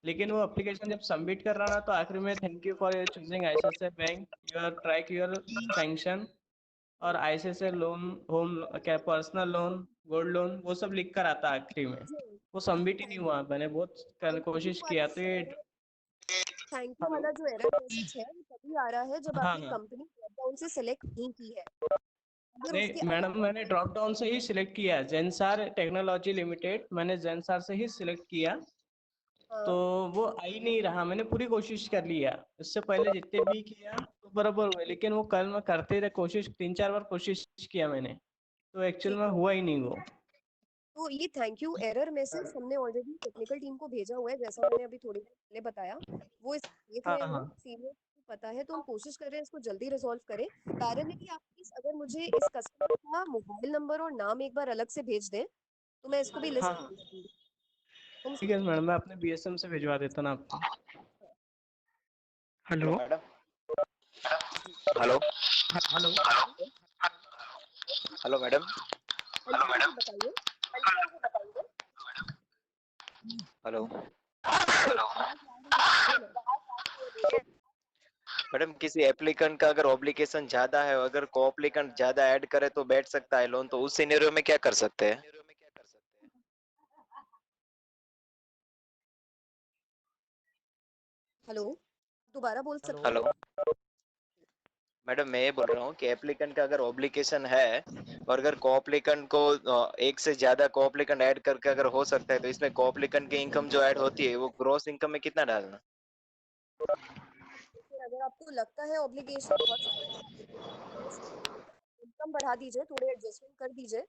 लेकिन वो एप्लीकेशन जब सबमिट कर रहा ना तो आखिरी में thank you for choosing ICICI bank, your track your sanction और आईसीआईसीआई लोन, होम क्या पर्सनल लोन, गोल्ड लोन, वो सब लिख कर आता आखिरी में, वो सबमिट ही नहीं हुआ। मैंने बहुत कोशिश किया तो ये थैंक यू वाला जो एरर मैसेज है वो तभी आ रहा है जब हाँ आपने हाँ कंपनी ड्रॉप डाउन से सिलेक्ट नहीं की है। अगर उसके नहीं मैडम, मैंने ड्रॉप डाउन से ही सिलेक्ट किया, जेनसार टेक्नोलॉजी लिमिटेड, मैंने जेनसार से ही सिलेक्ट किया, तो वो आ ही नहीं रहा। मैंने पूरी कोशिश कर लिया, इससे पहले जितने भी किया तो बराबर हुए, लेकिन वो कल मैं करते रहे कोशिश, 3-4 बार कोशिश किया मैंने, तो एक्चुअल में हुआ ही नहीं वो। तो ये थैंक यू एरर मैसेज हमने ऑलरेडी टेक्निकल टीम को भेजा हुआ है, जैसा मैंने अभी थोड़ी देर पहले बताया, वो इस देख हाँ रहे हैं, हाँ सीनियर को पता है, तो हम कोशिश कर रहे हैं इसको जल्दी रिजॉल्व करें। पैरेलली आप प्लीज अगर मुझे इस कस्टमर का मोबाइल नंबर और नाम एक बार अलग से भेज दें तो मैं इसको भी लिस्ट हाँ ठीक है मैडम, मैं अपने बीएसएम से भिजवा देता ना आपको। Hello hello madam. Hello hello hello madam. Hello madam बताइए। हेलो मैडम, किसी एप्लीकेंट का अगर ऑब्लिगेशन ज्यादा है, अगर को एप्लीकेंट ज्यादा ऐड करे तो बैठ सकता है लोन, तो उस सिनेरियो में क्या कर सकते हैं? हेलो दोबारा बोल सकते हेलो हैं? मैडम, मैं ये बोल रहा हूँ कि एप्लीकेंट का अगर ऑब्लिगेशन है और अगर को एप्लीकेंट को एक से ज्यादा को एप्लीकेंट ऐड करके अगर हो सकता है, तो इसमें को एप्लीकेंट की इनकम जो ऐड होती है वो ग्रॉस इनकम में कितना डालना? फिर अगर आपको लगता है ऑब्लिगेशन बहुत इनकम बढ़ा दीजिए, थोड़े एडजस्टमेंट कर दीजिए।